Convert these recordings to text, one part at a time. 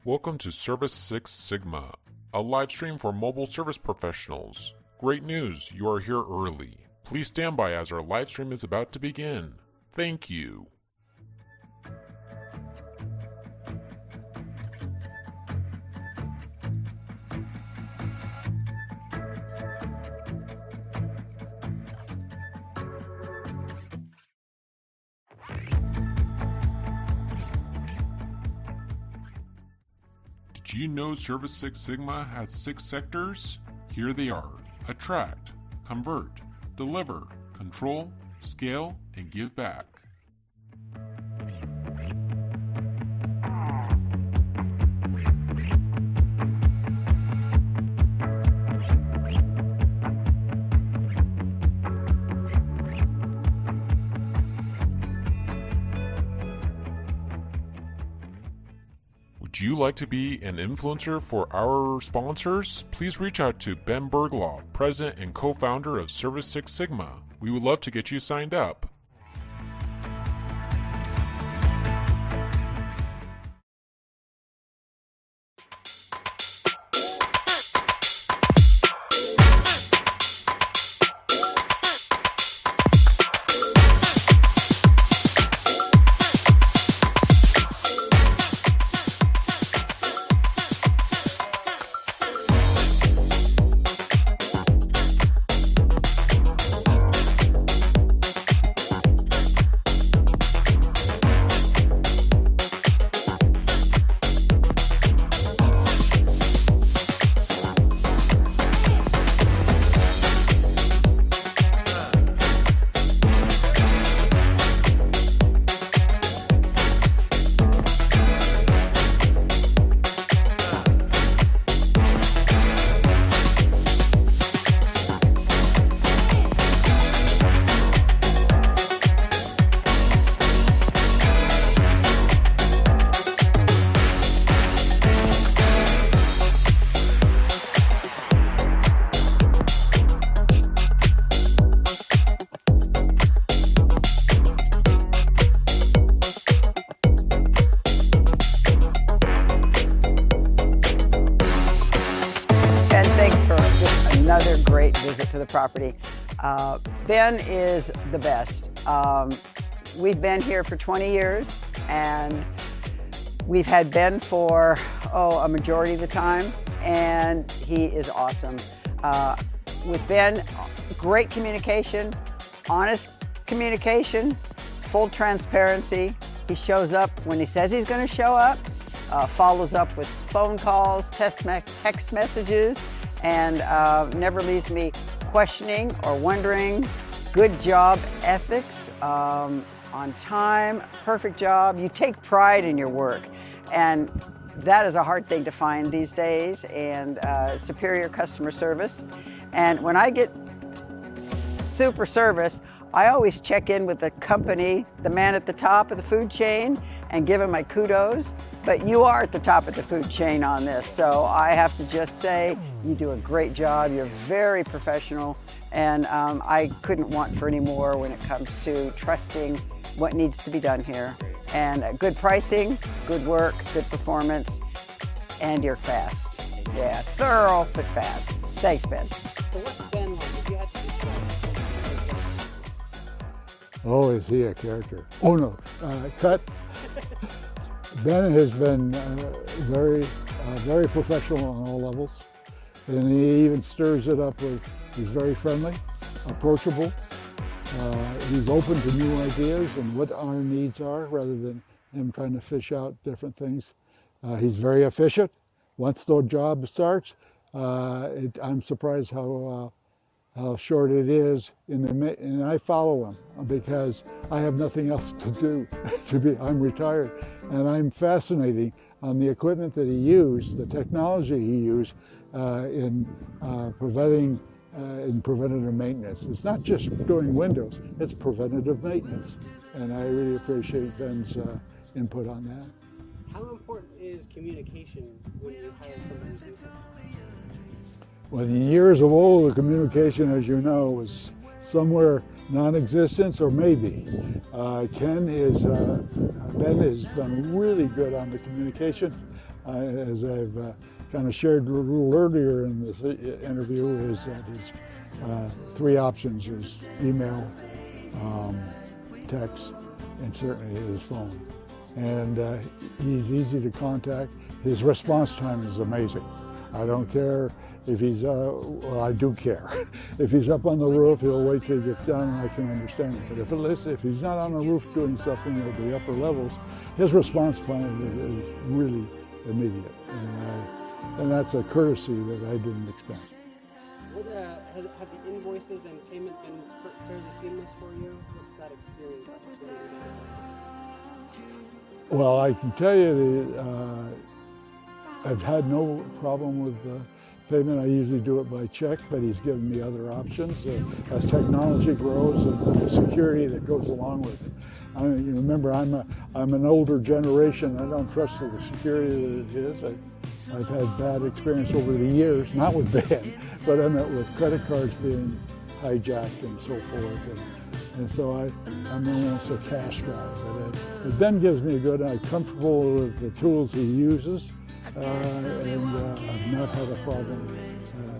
Welcome to Service Six Sigma, a live stream for mobile service professionals. Great news, you are here early. Please stand by as our live stream is about to begin. Thank you. Did you know Service Six Sigma has 6 sectors? Here they are: attract, convert, deliver, control, scale, and give back. Would you like to be an influencer for our sponsors? Please reach out to Ben Bergloff, President and co-founder of Service Six Sigma. We would love to get you signed up. Another great visit to the property. Ben is the best. We've been here for 20 years, and we've had Ben for, a majority of the time, and he is awesome. With Ben, great communication, honest communication, full transparency. He shows up when he says he's going to show up, follows up with phone calls, text messages, and never leaves me questioning or wondering. Good job ethics, on time, perfect job. You take pride in your work, and that is a hard thing to find these days, and superior customer service. And when I get super service, I always check in with the company, the man at the top of the food chain, and give him my kudos. But you are at the top of the food chain on this, so I have to just say you do a great job. You're very professional, and I couldn't want for any more when it comes to trusting what needs to be done here. And good pricing, good work, good performance, and you're fast. Yeah, thorough but fast. Thanks, Ben. So what's Ben like? If you had to describe him. Oh, is he a character? Oh no, cut. Ben has been very professional on all levels, and he even stirs it up with, he's very friendly, approachable. He's open to new ideas and what our needs are, rather than him trying to fish out different things. He's very efficient. Once the job starts, I'm surprised how short it is, and I follow him because I have nothing else to do. I'm retired, and I'm fascinated on the equipment that he used, the technology he used in preventative maintenance. It's not just doing windows; it's preventative maintenance, and I really appreciate Ben's input on that. How important is communication when you hire somebody to do something? Well, in years of old, the communication, as you know, was somewhere non-existent or maybe. Ben has been really good on the communication. As I've kind of shared a little earlier in this interview, is that his 3 options is email, text, and certainly his phone. And he's easy to contact. His response time is amazing. I don't care if he's, well, I do care. If he's up on the roof, he'll wait till he gets down and I can understand it. But if he's not on the roof doing something at the upper levels, his response time is really immediate. And that's a courtesy that I didn't expect. What, have the invoices and payment been fairly seamless for you? What's that experience like? Well, I can tell you that I've had no problem with payment. I usually do it by check, but he's given me other options. As technology grows and the security that goes along with it. I mean, you remember, I'm an older generation. I don't trust the security that it is. I've had bad experience over the years, not with Ben, but I meant with credit cards being hijacked and so forth. And so I'm almost a cash guy. But Ben gives me a good, I'm comfortable with the tools he uses, and I've not had a problem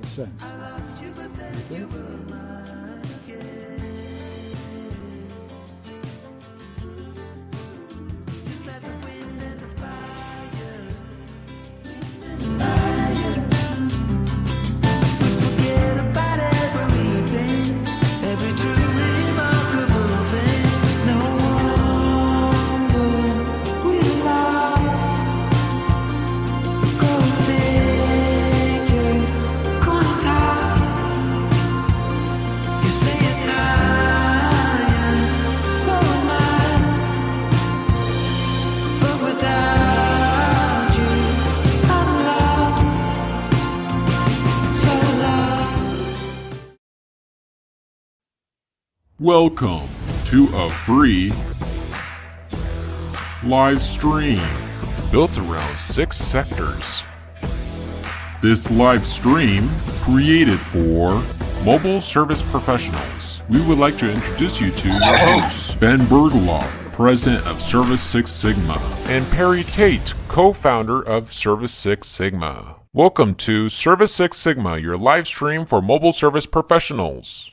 since. Okay. Welcome to a free live stream built around 6 sectors. This live stream created for mobile service professionals. We would like to introduce you to your hosts, Ben Bergloff, President of Service Six Sigma, and Perry Tate, Co-founder of Service Six Sigma. Welcome to Service Six Sigma, your live stream for mobile service professionals.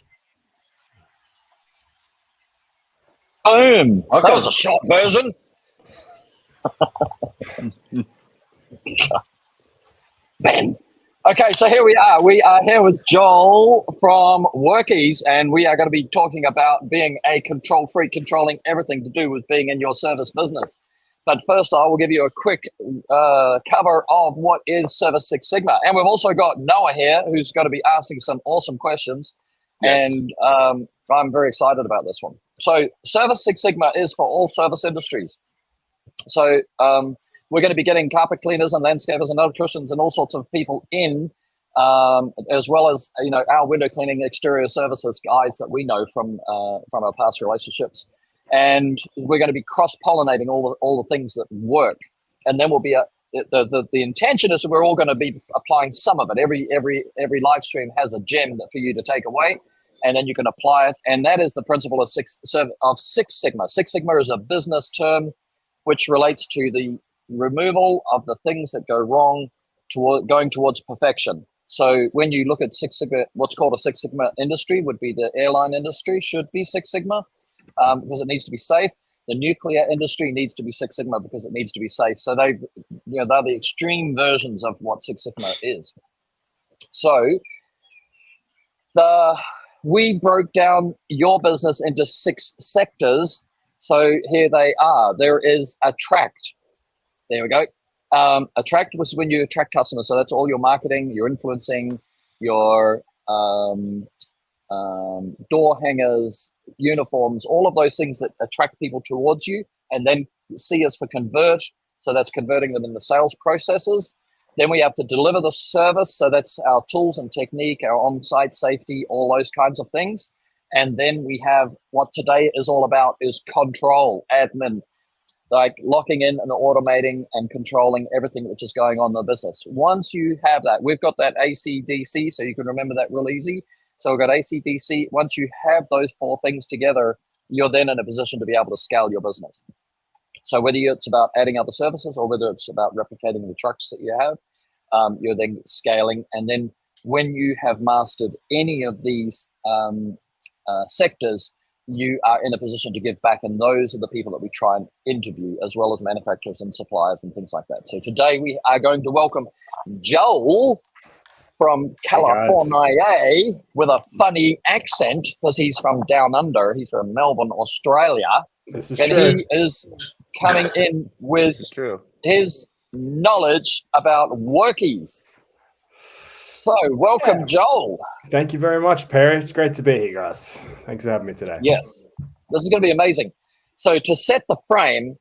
Boom! That was a short version. Ben. Okay, so here we are. We are here with Joel from Workies, and we are going to be talking about being a control freak, controlling everything to do with being in your service business. But first, I will give you a quick cover of what is Service Six Sigma. And we've also got Noah here, who's going to be asking some awesome questions. Yes. And I'm very excited about this one. So Service Six Sigma is for all service industries. So we're going to be getting carpet cleaners and landscapers and electricians and all sorts of people in, as well as, you know, our window cleaning exterior services guys that we know from our past relationships. And we're going to be cross-pollinating all the things that work. And then we'll be the intention is that we're all going to be applying some of it. Every live stream has a gem for you to take away, and then you can apply it. And that is the principle of Six Sigma. Six Sigma is a business term which relates to the removal of the things that go wrong going towards perfection. So when you look at Six Sigma, what's called a Six Sigma industry would be the airline industry should be Six Sigma because it needs to be safe. The nuclear industry needs to be Six Sigma because it needs to be safe. So they're the extreme versions of what Six Sigma is. So we broke down your business into 6 sectors. So here they are. There is attract. There we go. Attract was when you attract customers. So that's all your marketing, your influencing, your door hangers, uniforms, all of those things that attract people towards you. And then C is for convert. So that's converting them in the sales processes. Then we have to deliver the service. So that's our tools and technique, our on-site safety, all those kinds of things. And then we have what today is all about is control, admin, like locking in and automating and controlling everything which is going on in the business. Once you have that, we've got that AC/DC, so you can remember that real easy. So we've got AC/DC. Once you have those 4 things together, you're then in a position to be able to scale your business. So whether it's about adding other services or whether it's about replicating the trucks that you have, you're then scaling. And then when you have mastered any of these sectors, you are in a position to give back. And those are the people that we try and interview, as well as manufacturers and suppliers and things like that. So today we are going to welcome Joel from California with a funny accent, because he's from down under. He's from Melbourne, Australia. This is and true. he is coming in with This is true. his knowledge about workies. So welcome, Joel. Thank you very much, Perry. It's great to be here, guys. Thanks for having me today. Yes, this is going to be amazing. So to set the frame,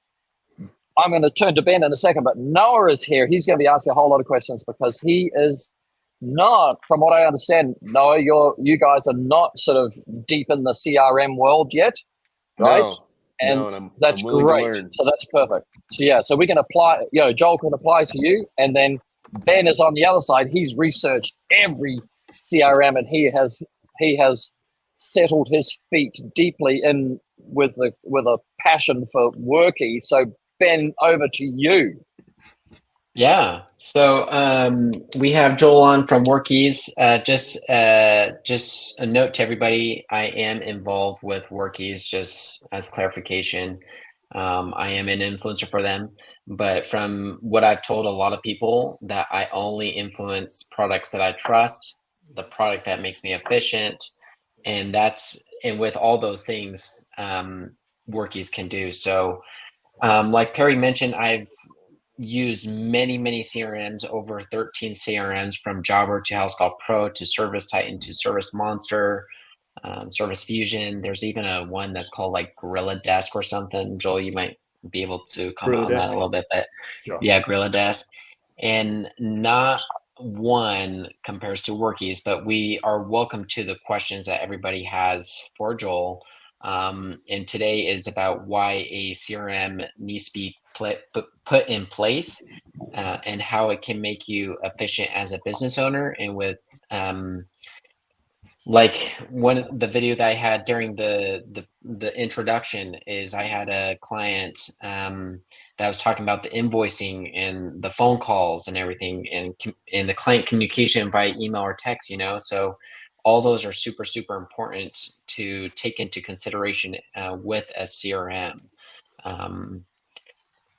I'm going to turn to Ben in a second, but Noah is here. He's going to be asking a whole lot of questions because he is not, from what I understand, Noah, you guys are not sort of deep in the CRM world yet, right? No, and and that's I'm willing to great. learn. So that's perfect. So yeah, so we can apply, Joel can apply to you, and then Ben is on the other side. He's researched every CRM, and he has settled his feet deeply in with a passion for worky. So Ben, over to you. Yeah. So we have Joel on from Workies. Just a note to everybody: I am involved with Workies. Just as clarification, I am an influencer for them. But from what I've told a lot of people, that I only influence products that I trust, the product that makes me efficient, and with all those things, Workies can do. So, like Perry mentioned, I've used many CRMs, over 13 CRMs, from Jobber to HouseCall Pro to Service Titan to Service Monster, Service Fusion. There's even a one that's called like Gorilla Desk or something. Joel, you might be able to comment on that a little bit, but Sure. yeah, Gorilla Desk. And not one compares to Workies, but we are welcome to the questions that everybody has for Joel. And today is about why a CRM needs to be put in place, and how it can make you efficient as a business owner. And with like the video that I had during the introduction is, I had a client that was talking about the invoicing and the phone calls and everything, and the client communication via email or text. So all those are super important to take into consideration with a CRM.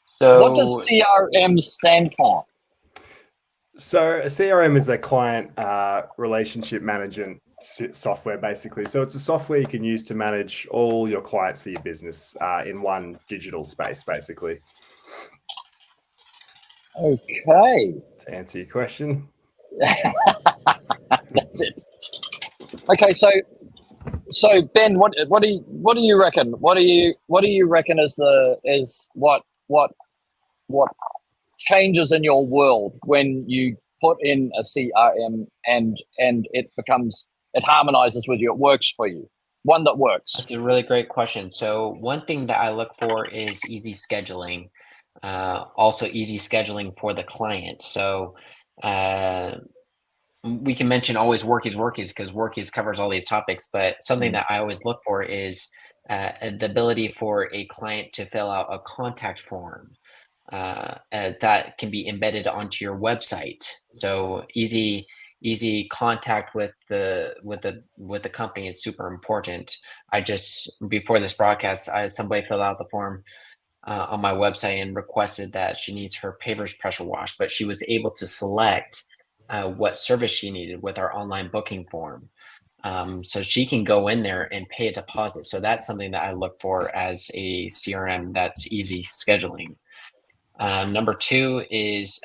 So What does CRM stand for? So a CRM is a client relationship management software, basically. So it's a software you can use to manage all your clients for your business in one digital space, basically. Okay. To answer your question. That's it. Okay, so Ben, what do you reckon? What do you reckon is what changes in your world when you put in a CRM and it harmonizes with you, it works for you, one that works? That's a really great question. So one thing that I look for is easy scheduling, also easy scheduling for the client. So we can mention always Workies because Workies covers all these topics, but something that I always look for is the ability for a client to fill out a contact form that can be embedded onto your website. So easy contact with the company is super important. I just, before this broadcast, somebody filled out the form on my website and requested that she needs her pavers pressure washed, but she was able to select what service she needed with our online booking form. So she can go in there and pay a deposit. So that's something that I look for as a CRM that's easy scheduling. Number 2 is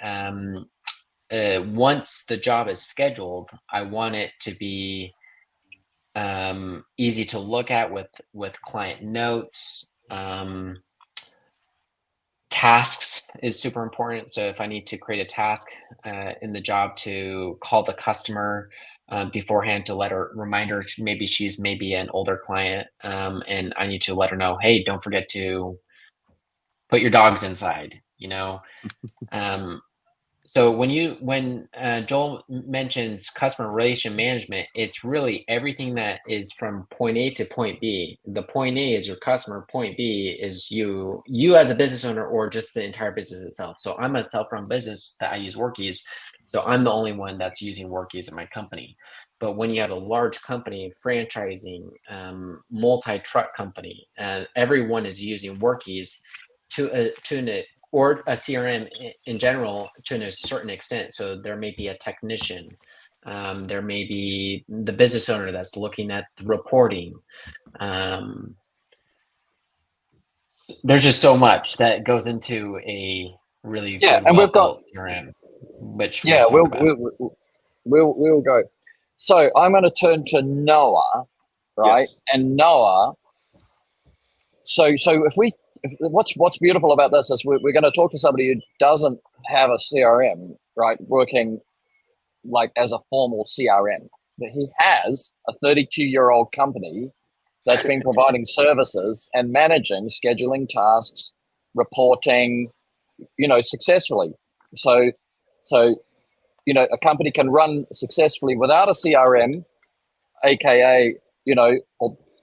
once the job is scheduled, I want it to be easy to look at with client notes. Tasks is super important. So if I need to create a task in the job to call the customer beforehand to let her reminder, maybe she's an older client, and I need to let her know, hey, don't forget to put your dogs inside. So when Joel mentions customer relation management, it's really everything that is from point A to point B. The point A is your customer, point B is you as a business owner or just the entire business itself. So I'm a self-run business that I use Workies, so I'm the only one that's using Workies in my company. But when you have a large company, franchising, multi-truck company, and everyone is using Workies to or a CRM in general to a certain extent. So there may be a technician, there may be the business owner that's looking at the reporting. There's just so much that goes into a really Yeah, good, and we've got well-built CRM, which yeah, we'll talk about. we'll go. So I'm going to turn to Noah, right? Yes. And Noah. So what's beautiful about this is we're going to talk to somebody who doesn't have a CRM, right? Working like as a formal CRM, but he has a 32-year-old company that's been providing services and managing, scheduling tasks, reporting, successfully. So, a company can run successfully without a CRM, aka,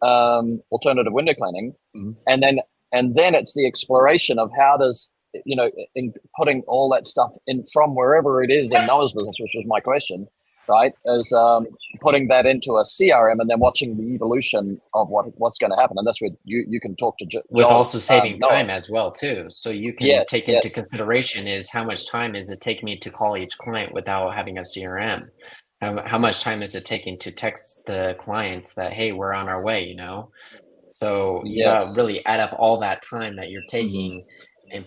alternative window cleaning, and then it's the exploration of how does in putting all that stuff in from wherever it is in Noah's business, which was my question, right? Is putting that into a CRM and then watching the evolution of what's going to happen, and that's where you can talk to with Joel, also saving Noah. time as well too. So you can take into Yes. consideration is how much time is it taking me to call each client without having a CRM? How much time is it taking to text the clients that, hey, we're on our way, So you gotta really add up all that time that you're taking and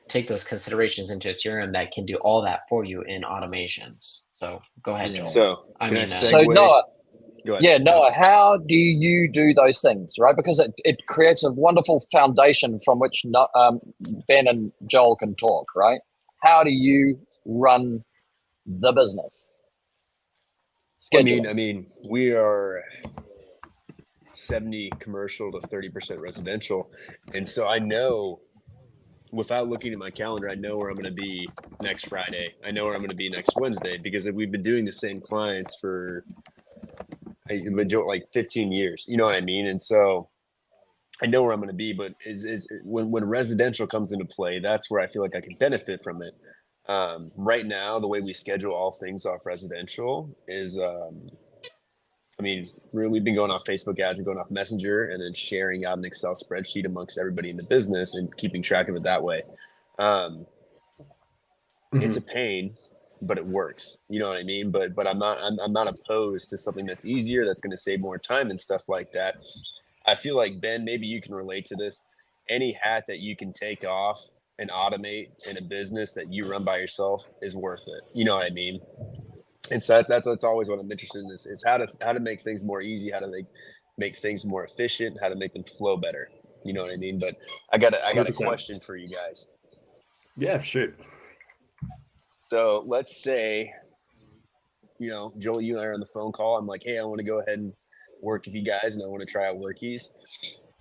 take those considerations into a CRM that can do all that for you in automations. So go ahead, Joel. So So Noah, Go ahead. yeah, Noah, how do you do those things, right? Because it creates a wonderful foundation from which Ben and Joel can talk, right? How do you run the business? Scheduling. I mean, we are 70 commercial to 30% residential, and so I know, without looking at my calendar, I know where I'm going to be next Friday. I know where I'm going to be next Wednesday because we've been doing the same clients for like 15 years. You know what I mean? And so I know where I'm going to be. But when residential comes into play, that's where I feel like I can benefit from it. Right now, the way we schedule all things off residential is, we've been going off Facebook ads and going off Messenger and then sharing out an Excel spreadsheet amongst everybody in the business and keeping track of it that way. It's a pain, but it works. You know what I mean? But I'm not opposed to something that's easier, that's going to save more time and stuff like that. I feel like, Ben, maybe you can relate to this. Any hat that you can take off and automate in a business that you run by yourself is worth it. You know what I mean? And so that's always what I'm interested in is how to make things more easy, how to make things more efficient, how to make them flow better. You know what I mean? But I got a question for you guys. Yeah, shoot. So let's say, Joel, you and I are on the phone call. I'm like, hey, I want to go ahead and work with you guys, and I want to try out Workies.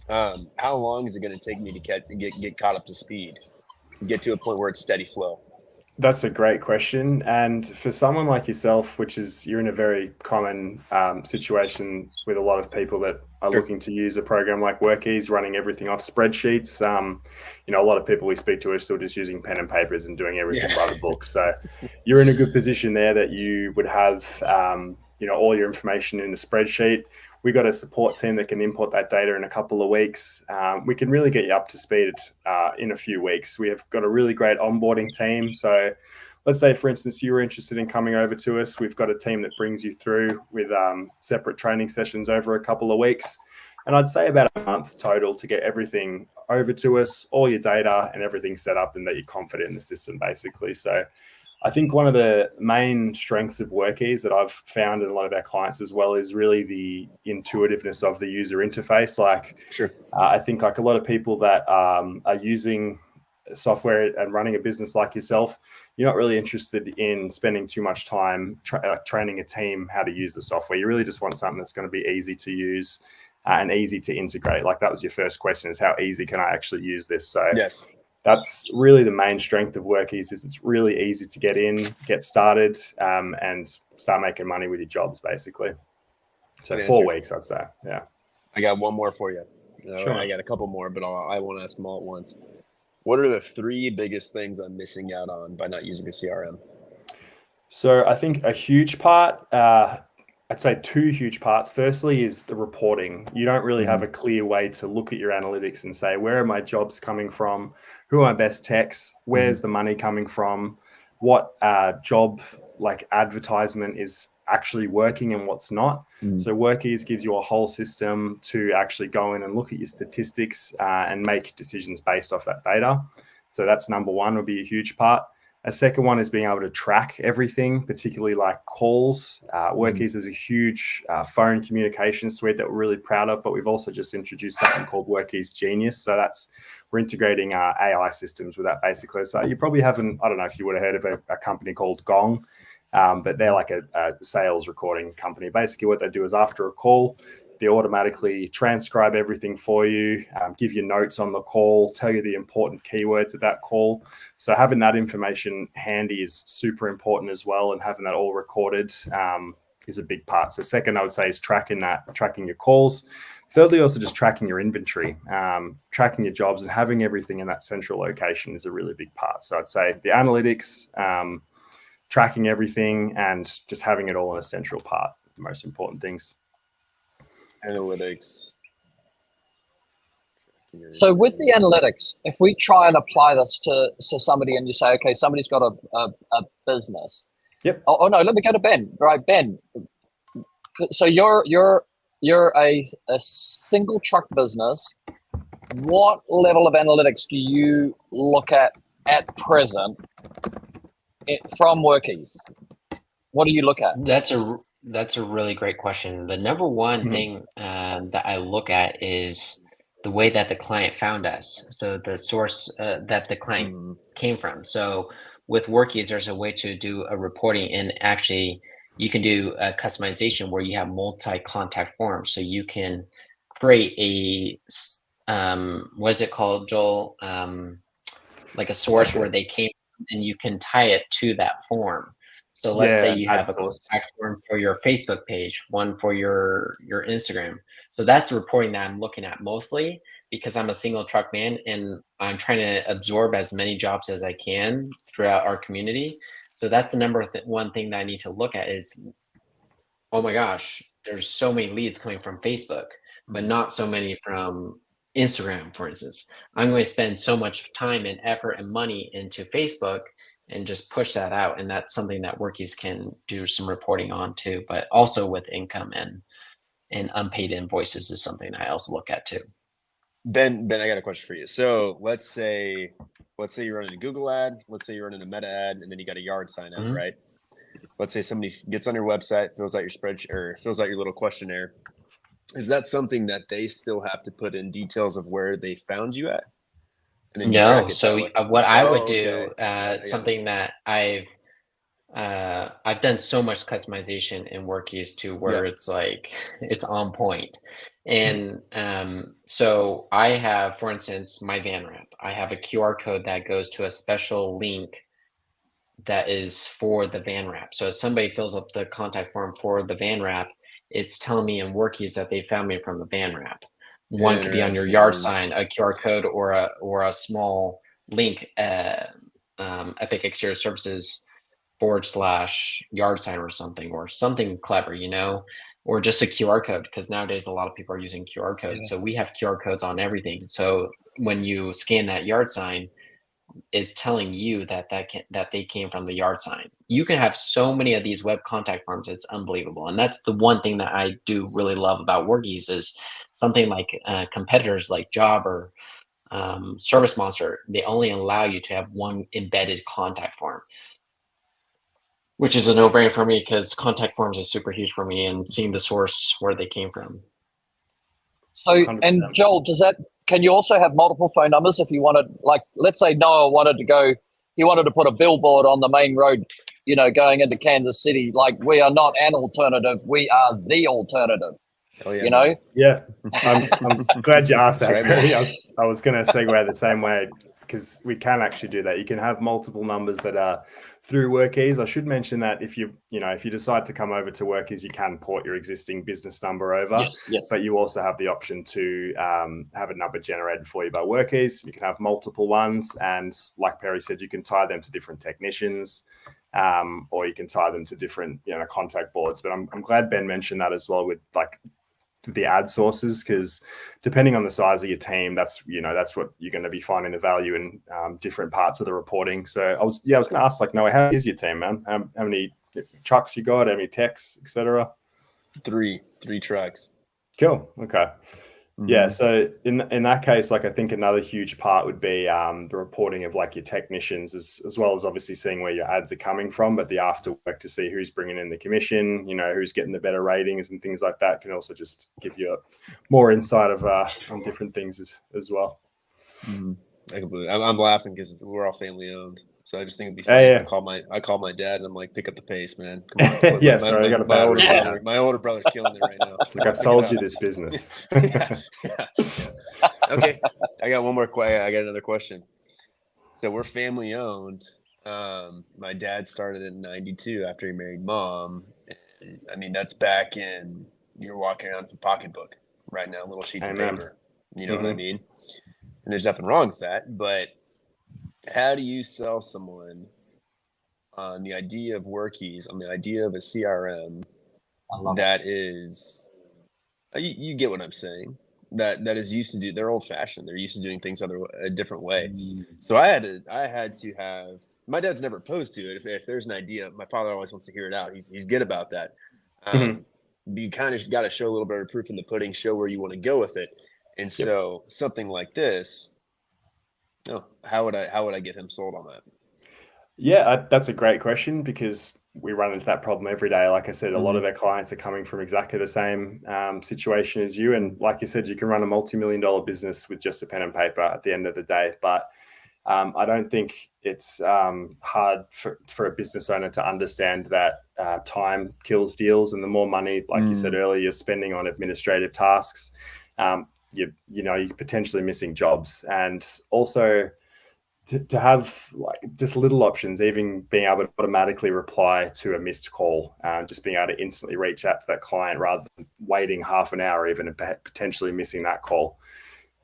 How long is it going to take me to get caught up to speed, get to a point where it's steady flow? That's a great question. And for someone like yourself, you're in a very common situation with a lot of people that are looking to use a program like Workies, running everything off spreadsheets. A lot of people we speak to are still just using pen and papers and doing everything by the book. So you're in a good position there that you would have, all your information in the spreadsheet. We got a support team that can import that data in a couple of weeks. We can really get you up to speed in a few weeks. We have got a really great onboarding team. So let's say, for instance, you were interested in coming over to us. We've got a team that brings you through with separate training sessions over a couple of weeks. And I'd say about a month total to get everything over to us, all your data and everything set up and that you're confident in the system, basically. So I think one of the main strengths of Workies that I've found in a lot of our clients as well is really the intuitiveness of the user interface. I think like a lot of people that are using software and running a business like yourself, you're not really interested in spending too much time training a team how to use the software. You really just want something that's going to be easy to use and easy to integrate. Like that was your first question, is how easy can I actually use this? So yes. that's really the main strength of Workies. Is it's really easy to get in, get started, and start making money with your jobs, basically. So Good 4 answer. weeks, I'd say. Yeah. I got one more for you. Sure. I got a couple more, but I won't ask them all at once. What are the 3 biggest things I'm missing out on by not using a CRM? So I think a huge part, I'd say 2 huge parts. Firstly is the reporting. You don't really have a clear way to look at your analytics and say, where are my jobs coming from? Who are my best techs? Where's the money coming from? What job like advertisement is actually working and what's not? So Workies gives you a whole system to actually go in and look at your statistics and make decisions based off that data. So that's number one, would be a huge part. A second one is being able to track everything, particularly like calls. Workies is a huge phone communication suite that we're really proud of, but we've also just introduced something called Workies Genius. So we're integrating AI systems with that basically. So you probably haven't, I don't know if you would have heard of a company called Gong, but they're like a sales recording company. Basically what they do is after a call, they automatically transcribe everything for you, give you notes on the call, tell you the important keywords of that call. So having that information handy is super important as well, and having that all recorded is a big part. So second, I would say, is tracking your calls. Thirdly, also just tracking your inventory, tracking your jobs, and having everything in that central location is a really big part. So I'd say the analytics, tracking everything, and just having it all in a central part, the most important things. Analytics. So with the analytics, if we try and apply this to somebody, and you say, okay, somebody's got a business. Yep. Oh no, let me go to Ben. Right, Ben. So you're a single truck business. What level of analytics do you look at present from Workies? What do you look at? That's a really great question. The number one thing that I look at is the way that the client found us. So the source that the client came from. So with Workies, there's a way to do a reporting, and actually you can do a customization where you have multi-contact forms. So you can create what is it called, Joel? Like a source where they came from, and you can tie it to that form. So let's say you have a contact form for your Facebook page, one for your Instagram. So that's the reporting that I'm looking at mostly, because I'm a single truck man and I'm trying to absorb as many jobs as I can throughout our community. So that's the number one thing that I need to look at is, oh my gosh, there's so many leads coming from Facebook, but not so many from Instagram, for instance. I'm going to spend so much time and effort and money into Facebook and just push that out. And that's something that Workies can do some reporting on too, but also with income and unpaid invoices is something I also look at too. Ben, I got a question for you. So let's say you're running a Google ad, let's say you're running a Meta ad, and then you got a yard sign up, right? Let's say somebody gets on your website, fills out your spreadsheet or fills out your little questionnaire. Is that something that they still have to put in details of where they found you at? No. So what I would do, something that I've done so much customization in Workies to where it's like, it's on point. And so I have, for instance, my van wrap. I have a QR code that goes to a special link that is for the van wrap. So if somebody fills up the contact form for the van wrap, it's telling me in Workies that they found me from the van wrap. One could be on your yard sign, a QR code, or a small link, Epic Exterior Services /yard sign or something clever, or just a QR code, because nowadays a lot of people are using QR codes. So we have QR codes on everything. So when you scan that yard sign, it's telling you that they came from the yard sign. You can have so many of these web contact forms. It's unbelievable. And that's the one thing that I do really love about Workies is something like competitors like Job or Service Monster. They only allow you to have one embedded contact form, which is a no-brainer for me because contact forms is super huge for me and seeing the source where they came from. So, 100%. And Joel, can you also have multiple phone numbers if you wanted, like, let's say Noah he wanted to put a billboard on the main road, going into Kansas City. Like, we are not an alternative, we are the alternative. Oh, yeah. Yeah, I'm glad you asked that, Barry. I was going to segue the same way. because we can actually do that. You can have multiple numbers that are through WorkEase. I should mention that if you decide to come over to WorkEase, you can port your existing business number over. Yes. But you also have the option to have a number generated for you by WorkEase. You can have multiple ones, and like Perry said, you can tie them to different technicians, or you can tie them to different contact boards. But I'm glad Ben mentioned that as well with like the ad sources, because depending on the size of your team, that's what you're going to be finding the value in different parts of the reporting. So I was going to ask, like, Noah, how is your team, man? How many trucks you got? How many techs, etc.? Three trucks. Cool. Okay. Yeah. So in that case, like, I think another huge part would be the reporting of like your technicians, as well as obviously seeing where your ads are coming from, but the after work to see who's bringing in the commission, who's getting the better ratings and things like that can also just give you more insight of on different things as well. I'm laughing because we're all family owned. So I just think it'd be funny. Yeah. I call my dad and I'm like, pick up the pace, man. Come on. Yeah, sorry, I got to pay older. My older brother's killing it right now. It's like I sold you this business. Yeah. Okay, I got one more question. I got another question. So we're family owned. My dad started in '92 after he married mom. And, I mean, that's back in, you're walking around with a pocketbook right now, little sheets of paper. You know what I mean? And there's nothing wrong with that, but how do you sell someone on the idea of WorkEase, on the idea of a CRM that is, you get what I'm saying, that is used to do, they're old fashioned. They're used to doing things a different way. So I had to have, my dad's never opposed to it. If there's an idea, my father always wants to hear it out. He's good about that. You kind of got to show a little bit of proof in the pudding, show where you want to go with it. And so something like this, how would I get him sold on that? Yeah, that's a great question, because we run into that problem every day. Like I said, a lot of our clients are coming from exactly the same situation as you. And like you said, you can run a multi-million-dollar business with just a pen and paper at the end of the day. But I don't think it's hard for a business owner to understand that time kills deals. And the more money, like you said earlier, you're spending on administrative tasks, you're potentially missing jobs. And also to have like just little options, even being able to automatically reply to a missed call, just being able to instantly reach out to that client rather than waiting half an hour even and potentially missing that call,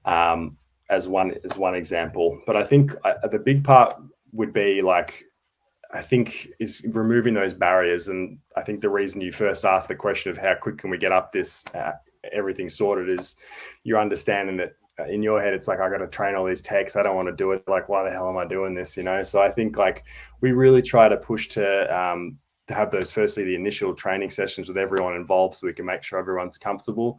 as one example. But I think the big part would be is removing those barriers. And I think the reason you first asked the question of how quick can we get up this everything sorted is you're understanding that in your head, it's like, I got to train all these techs. I don't want to do it. Like, why the hell am I doing this? So I think like we really try to push to have those, firstly, the initial training sessions with everyone involved so we can make sure everyone's comfortable.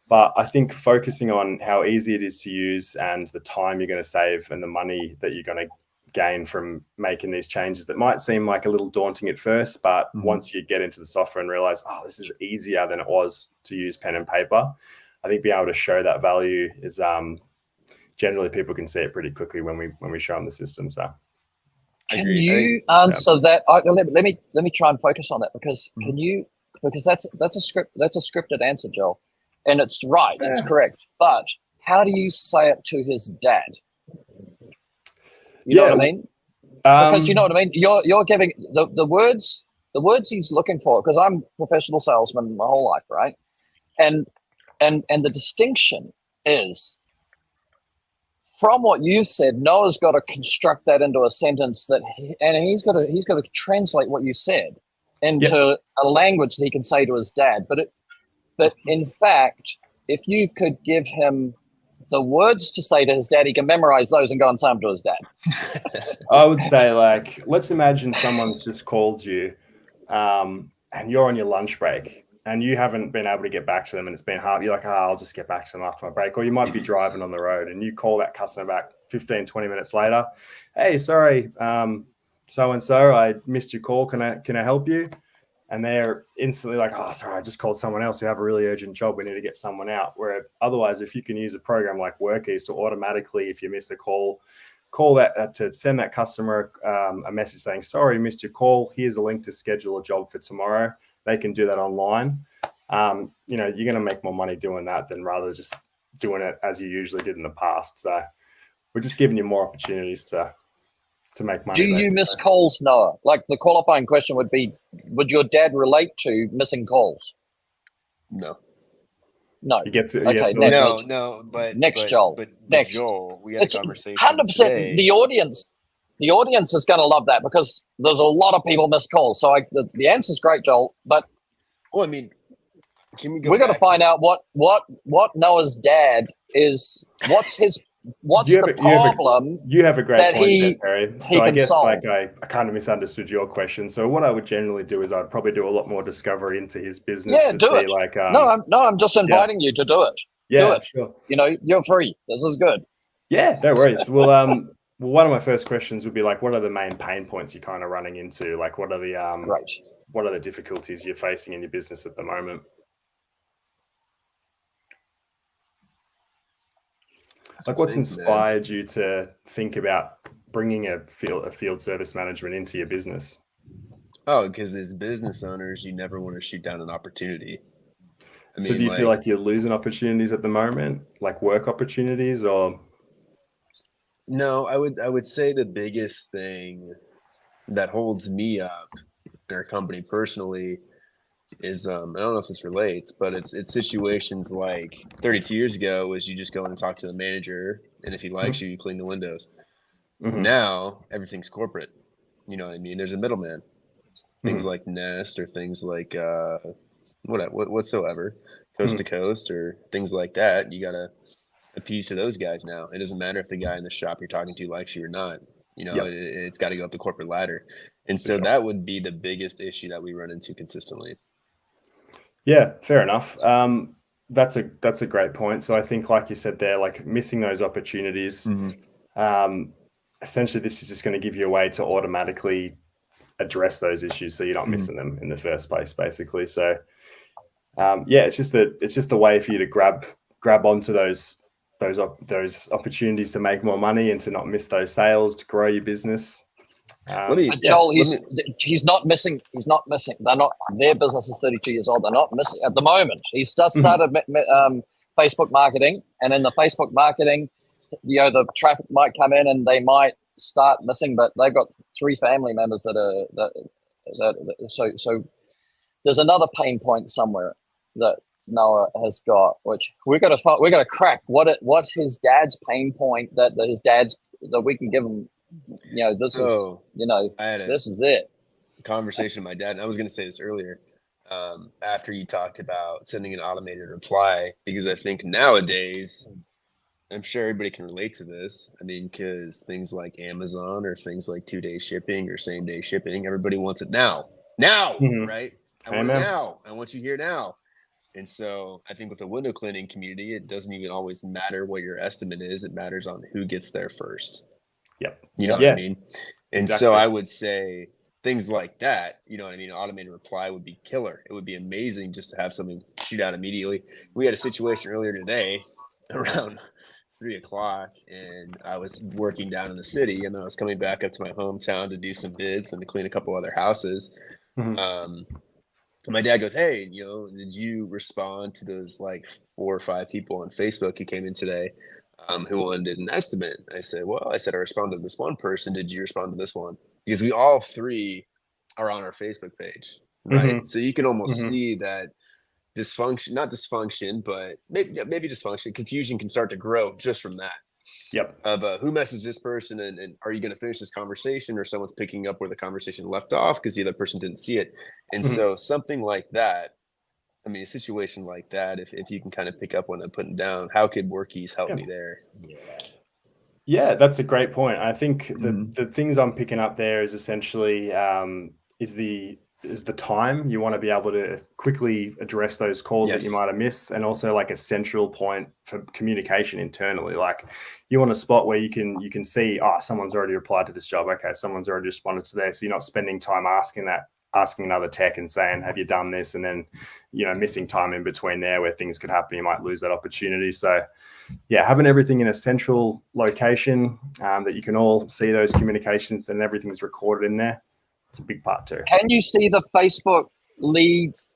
But I think focusing on how easy it is to use and the time you're going to save and the money that you're going to gain from making these changes that might seem like a little daunting at first, but once you get into the software and realize, this is easier than it was to use pen and paper, I think being able to show that value is generally people can see it pretty quickly when we show them the system. So can you answer that? Let me try and focus on that, because because that's a scripted answer, Joel, and it's right, it's correct. But how do you say it to his dad? You know what I mean? Because you know what I mean. You're giving the words he's looking for. Because I'm a professional salesman my whole life, right? And the distinction is, from what you said, Noah's got to construct that into a sentence he's got to translate what you said into a language that he can say to his dad. But in fact, if you could give him the words to say to his dad, he can memorize those and go and say them to his dad. I would say, like, let's imagine someone's just called you and you're on your lunch break and you haven't been able to get back to them and it's been hard. You're like, I'll just get back to them after my break. Or you might be driving on the road and you call that customer back 15, 20 minutes later. Hey, sorry, so-and-so, I missed your call. Can I help you? And they're instantly like, sorry, I just called someone else. We have a really urgent job. We need to get someone out. Where otherwise, if you can use a program like WorkEase to automatically, if you miss a call that to send that customer a message saying, sorry, missed your call. Here's a link to schedule a job for tomorrow. They can do that online. You're going to make more money doing that than rather just doing it as you usually did in the past. So we're just giving you more opportunities to make money. Do you basically. miss calls, Noah? Like the qualifying question would be, would your dad relate to missing calls? No. No. He gets it. Okay, Next. next. No, but Next, Joel. But Next. Joel, we had It's a conversation 100%. today. The audience is going to love that because there's a lot of people miss calls. So the answer's great, Joel. But Well, I mean, can we go? we're going to back find out what Noah's dad is. What's the problem? You have a great that point he- there, Perry. he So I can guess solve. like I kind of misunderstood your question. So what I would generally do is I'd probably do a lot more discovery into his business. Yeah, to do see it. Like I'm just inviting you to do it. yeah, do it. sure. You know, you're free. This is good. Yeah, no worries. Well, one of my first questions would be like, what are the main pain points you're kind of running into? Like, what are the Great. what are the difficulties you're facing in your business at the moment? Like, what's Thanks, man. inspired you to think about bringing a field service management into your business? Oh, because as business owners, you never want to shoot down an opportunity. I So mean, do you feel like you're losing opportunities at the moment, like work opportunities, or? No, I would say the biggest thing that holds me up in our company personally is I don't know if this relates, but it's situations like 32 years ago was you just go in and talk to the manager, and if he likes you, you clean the windows. Mhm. Now everything's corporate. You know what I mean? There's a middleman. Things like Nest or things like whatsoever, coast to coast or things like that. You gotta appease to those guys now. It doesn't matter if the guy in the shop you're talking to likes you or not. You know, Yep. it's got to go up the corporate ladder, and so sure. that would be the biggest issue that we run into consistently. Yeah, fair enough. That's a great point. So I think, like you said there, like missing those opportunities. Essentially, this is just going to give you a way to automatically address those issues, so you're not missing them in the first place, basically. So, yeah, it's just a way for you to grab onto those opportunities to make more money and to not miss those sales, to grow your business. But Joel, he's not missing. He's not missing. They're not. Their business is 32 years old. They're not missing at the moment. He's just started Facebook marketing, and in the Facebook marketing, you know, the traffic might come in and they might start missing. But they've got 3 family members so there's another pain point somewhere that Noah has got, which we're gonna crack what his dad's pain point that we can give him. You know, this is it. Conversation with my dad, and I was going to say this earlier, after you talked about sending an automated reply, because I think nowadays, I'm sure everybody can relate to this. I mean, because things like Amazon or things like 2-day shipping or same-day shipping, everybody wants it now, right? I want it now. I want you here now. And so I think with the window cleaning community, it doesn't even always matter what your estimate is. It matters on who gets there first. Yep. You know what I mean? And so I would say things like that, you know what I mean? An automated reply would be killer. It would be amazing just to have something shoot out immediately. We had a situation earlier today around 3:00, and I was working down in the city, and then I was coming back up to my hometown to do some bids and to clean a couple other houses. My dad goes, "Hey, you know, did you respond to those like 4 or 5 people on Facebook who came in today who wanted an estimate?" I said, I responded to this one person. Did you respond to this one? Because we all 3 are on our Facebook page, right? So you can almost see that not dysfunction, but maybe dysfunction, confusion can start to grow just from that. Yep. Of who messaged this person, and are you going to finish this conversation, or someone's picking up where the conversation left off because the other person didn't see it. And so something like that, I mean, a situation like that, if you can kind of pick up what I'm putting down, how could Workies help me there? Yeah, that's a great point. I think the things I'm picking up there is essentially is the time. You want to be able to quickly address those calls that you might have missed, and also like a central point for communication internally. Like you want a spot where you can see, someone's already replied to this job. Okay, someone's already responded to this. So you're not spending time asking another tech and saying, have you done this? And then, you know, missing time in between there where things could happen. You might lose that opportunity. So yeah, having everything in a central location that you can all see those communications and everything's recorded in there. It's a big part too. Can you see the Facebook leads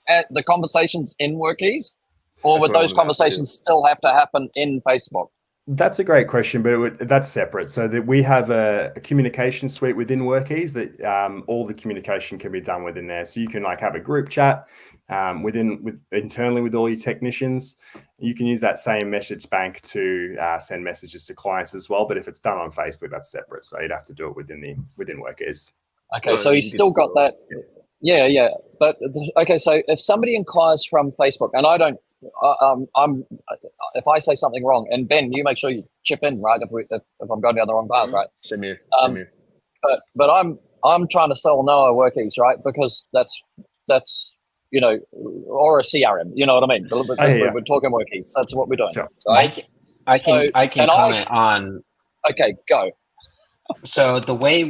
at the conversations in Workies, or would those conversations still have to happen in Facebook? That's a great question, but that's separate. So that we have a communication suite within Workies that all the communication can be done within there. So you can like have a group chat internally with all your technicians. You can use that same message bank to send messages to clients as well. But if it's done on Facebook, that's separate. So you'd have to do it within Workies. Okay, so he's still got that. Yeah. But okay, so if somebody inquires from Facebook, and I don't, if I say something wrong, and Ben, you make sure you chip in, right? If I'm going down the wrong path, right? Same here. But I'm trying to sell Noah Workies, right? Because that's or a CRM. You know what I mean? We're talking Workies. That's what we're doing. Sure. Right? I can comment on. Okay, go. So the way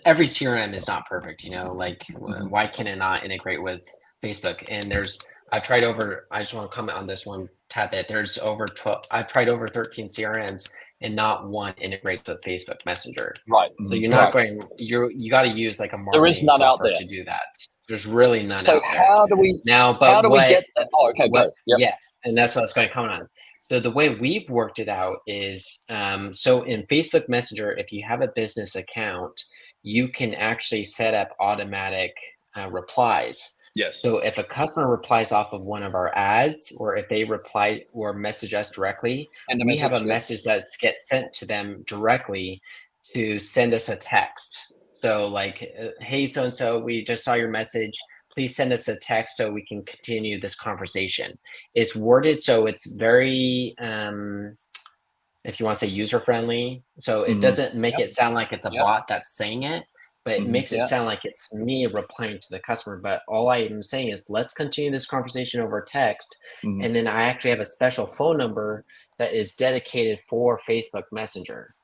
every CRM is not perfect, like why can it not integrate with Facebook? And I just want to comment on this one tad bit. There's I've tried over 13 CRMs and not one integrates with Facebook Messenger. Right. So you're not you got to use like a marketing there is none out there to do that. There's really none so out there. How do we get that? Oh, okay, go. Yep. Yes. And that's what I was going to comment on. So the way we've worked it out is, so in Facebook Messenger, if you have a business account, you can actually set up automatic replies. Yes. So if a customer replies off of one of our ads, or if they reply or message us directly, and we have a message that gets sent to them directly to send us a text. So like, hey, so-and-so, we just saw your message. Please send us a text so we can continue this conversation. It's worded so it's very, if you want to say user-friendly. So it doesn't make it sound like it's a bot that's saying it, but it makes it sound like it's me replying to the customer. But all I am saying is let's continue this conversation over text. And then I actually have a special phone number that is dedicated for Facebook Messenger.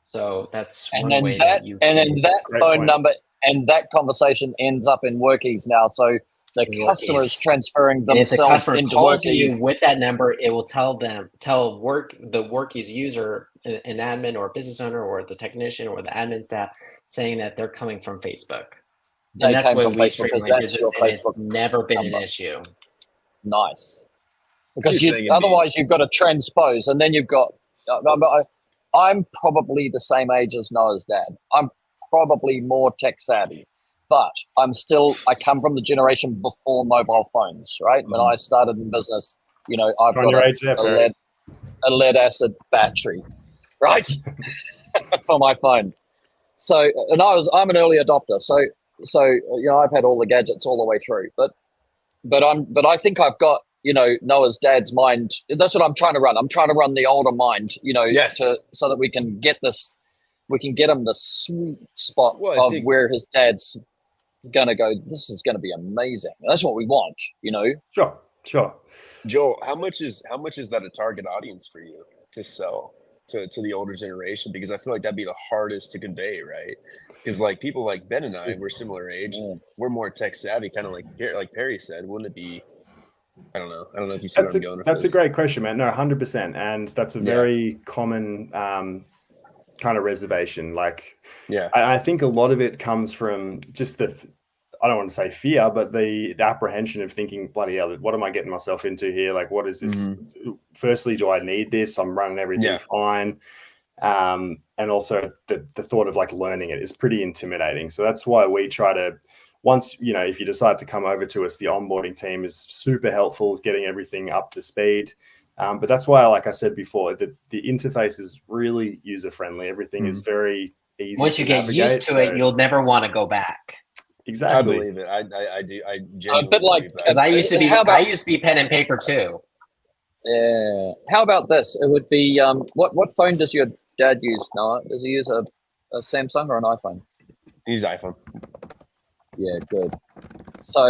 So that's one way that you can. And then that phone number and that conversation ends up in Workies now. So the customer is transferring themselves into Workies. If the customer calls you with that number, it will tell the Workies user, an admin or a business owner or the technician or the admin staff, saying that they're coming from Facebook. And that's why we treat my business, and it's never been an issue. Nice. Because otherwise you've got to transpose, and then you've got. I'm probably the same age as Noah's dad. I'm probably more tech savvy, but I come from the generation before mobile phones, right? When I started in business, I've got a lead acid battery, right? For my phone. So, and I'm an early adopter. So I've had all the gadgets all the way through, but I think I've got, Noah's dad's mind. That's what I'm trying to run. I'm trying to run the older mind, so that we can get him the sweet spot of where his dad's going to go. This is going to be amazing. That's what we want, Sure. Joel, how much is that a target audience for you to sell to the older generation? Because I feel like that'd be the hardest to convey, right? Because like people like Ben and I, we're similar age. We're more tech savvy, kind of like Perry said. Wouldn't it be? I don't know if you see where I'm going with That's this. a great question, man. No, 100%. And that's a very common kind of reservation. Like, I think a lot of it comes from just I don't want to say fear, but the apprehension of thinking, bloody hell, what am I getting myself into here? Like, what is this? Firstly, do I need this? I'm running everything fine. And also the thought of like learning it is pretty intimidating. So that's why we try to, once, if you decide to come over to us, the onboarding team is super helpful with getting everything up to speed. But that's why, like I said before, the interface is really user-friendly. Everything is very easy. Once you get used to it, you'll never want to go back. Exactly. I believe it. I do. I genuinely but like, believe that. Because I used to be pen and paper too. Yeah. How about this? It would be what phone does your dad use, Noah? Does he use a Samsung or an iPhone? He's iPhone. Yeah, good. So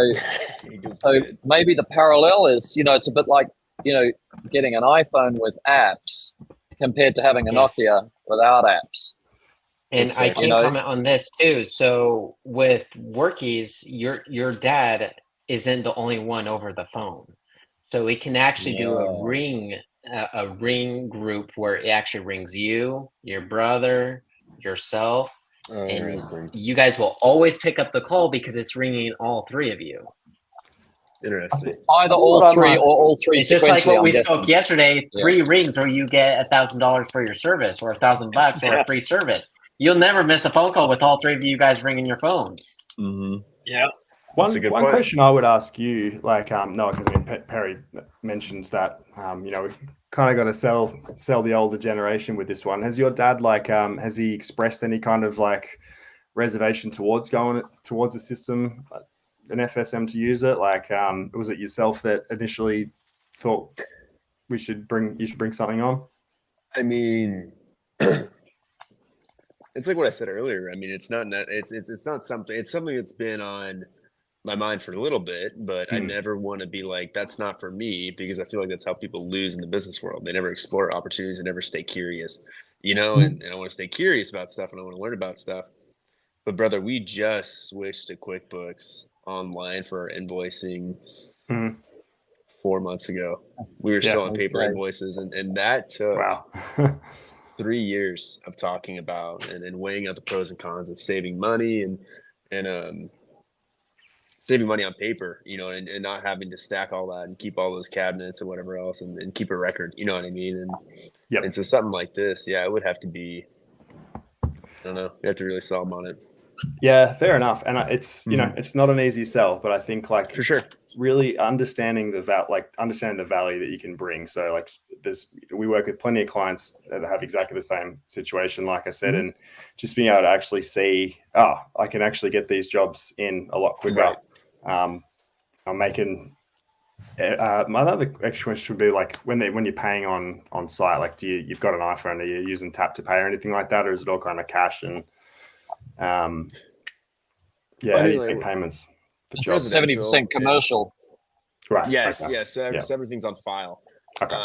maybe the parallel is, it's a bit like, getting an iPhone with apps compared to having a Nokia without apps. And I can comment on this too. So with Workies, your dad isn't the only one over the phone. So we can actually do a ring group where it actually rings you, your brother, yourself, and you guys will always pick up the call because it's ringing all three of you. Interesting. Either Hold all on, three Mark. or all three It's just like sequentially, what I'm we guessing. spoke yesterday. Yeah. 3 rings where you get $1,000 for your service, or $1,000 or Yeah. a free service. You'll never miss a phone call with all 3 of you guys ringing your phones. Mm-hmm. Yeah. That's a good One point. question I would ask you, like, no, because I mean, Perry mentions that, you know, we kind of got to sell the older generation with this one. Has your dad, like, has he expressed any kind of like reservation towards going towards a system, an FSM to use it? Like, was it yourself that initially thought you should bring something on? I mean, it's like what I said earlier. I mean, it's not something. It's something that's been on my mind for a little bit, but I never want to be like, that's not for me, because I feel like that's how people lose in the business world. They never explore opportunities and never stay curious, you know, and I want to stay curious about stuff and I want to learn about stuff. But brother, we just switched to QuickBooks Online for our invoicing 4 months ago. We were still on paper invoices, and that took 3 years of talking about and weighing out the pros and cons of saving money and saving money on paper, you know, and not having to stack all that and keep all those cabinets and whatever else and keep a record, you know what I mean? And so something like this, yeah, it would have to be, I don't know, you have to really sell them on it. Yeah, fair enough. And it's, you know, it's not an easy sell, but I think, like, for sure, really understanding the value that you can bring. So, like, we work with plenty of clients that have exactly the same situation, like I said, and just being able to actually see, I can actually get these jobs in a lot quicker. Right. I'm making. My other extra question would be, like, when you're paying on site, like, you've got an iPhone, are you using tap to pay or anything like that, or is it all kind of cash and how do you make payments? 70% commercial. Right. Yes. Okay. Yes. So everything's on file. Okay.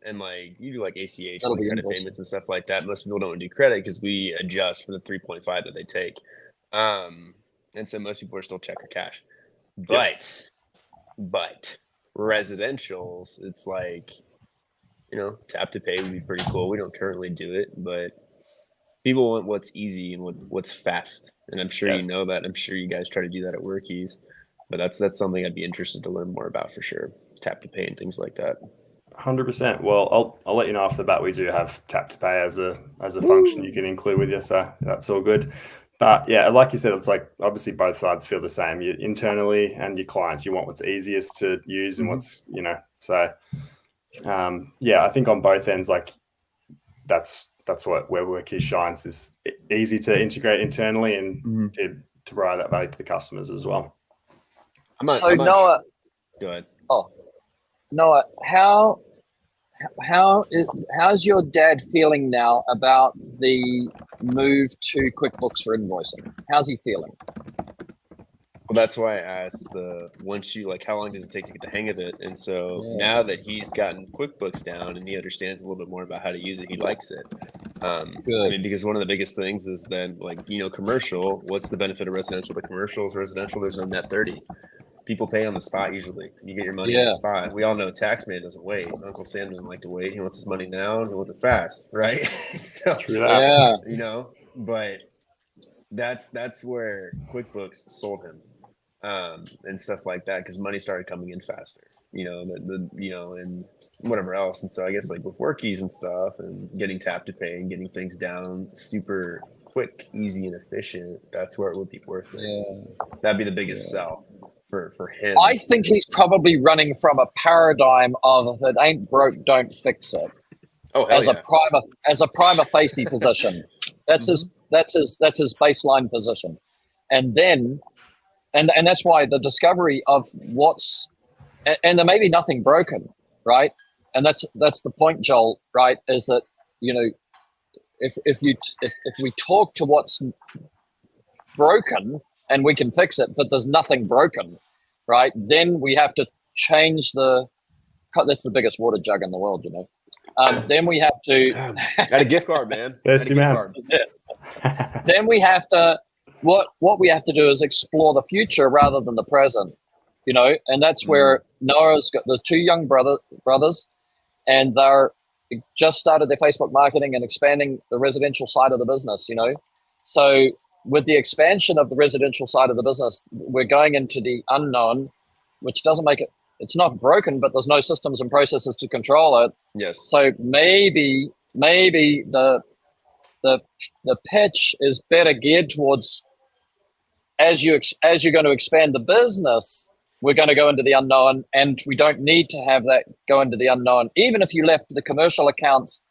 And like you do like ACH, That'll like be credit invoiced. payments and stuff like that. Most people don't do credit because we adjust for the 3.5 that they take. And so most people are still check or cash. But residentials, it's like, you know, tap to pay would be pretty cool. We don't currently do it, but people want what's easy and what's fast. And I'm sure you know that. I'm sure you guys try to do that at Workies, but that's something I'd be interested to learn more about for sure. Tap to pay and things like that. 100%. Well, I'll let you know off the bat. We do have tap to pay as a function you can include with you, so that's all good. But yeah, like you said, it's like obviously both sides feel the same. You internally and your clients, you want what's easiest to use and what's, you know. So I think on both ends, like that's where Workies shines, is easy to integrate internally and to provide that value to the customers as well. Noah, go ahead. Oh, Noah, how's your dad feeling now about the move to QuickBooks for invoicing? How's he feeling? Well, that's why I asked how long does it take to get the hang of it? And so now that he's gotten QuickBooks down and he understands a little bit more about how to use it, he likes it. Good. I mean, because one of the biggest things is then, like, you know, commercial, what's the benefit of residential? The commercials, residential, there's no net 30. People pay on the spot usually. You get your money on the spot. We all know Taxman doesn't wait. Uncle Sam doesn't like to wait. He wants his money now and he wants it fast, right? So, you know, but that's where QuickBooks sold him. And stuff like that, because money started coming in faster, you know, and whatever else. And so I guess like with Workies and stuff and getting tap to pay and getting things down super quick, easy, and efficient, that's where it would be worth it. Yeah. That'd be the biggest sell for him. I think he's probably running from a paradigm of if it ain't broke, don't fix it. Oh, as a prima facie position. That's his baseline position. And then And that's why the discovery of and there may be nothing broken, right? And that's the point, Joel, right? Is that, you know, if we talk to what's broken and we can fix it, but there's nothing broken, right? Then we have to change that's the biggest water jug in the world, you know. Then we have to got a gift card, man. Then we have to. What we have to do is explore the future rather than the present, you know, and that's where Noah's got the two young brothers, and they're just started their Facebook marketing and expanding the residential side of the business, you know. So with the expansion of the residential side of the business, we're going into the unknown, which doesn't make it. It's not broken, but there's no systems and processes to control it. Yes. So maybe the pitch is better geared towards as you're going to expand the business, we're going to go into the unknown, and we don't need to have that go into the unknown. Even if you left the commercial accounts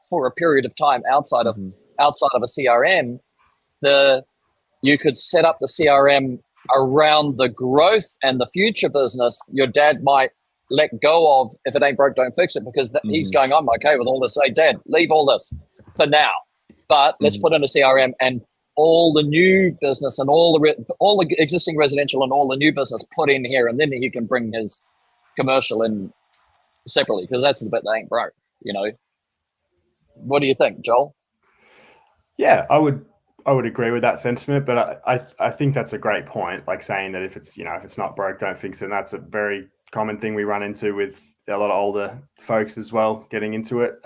for a period of time outside of a CRM, you could set up the CRM around the growth and the future business. Your dad might let go of, if it ain't broke, don't fix it, because he's going, I'm okay with all this. Hey, Dad, leave all this for now, but let's put in a CRM and all the new business and all the existing residential and all the new business put in here, and then he can bring his commercial in separately, because that's the bit that ain't broke. What do you think, Joel? Yeah, I would agree with that sentiment, but I think that's a great point. Like saying that if it's not broke, don't fix it. And that's a very common thing we run into with a lot of older folks as well, getting into it.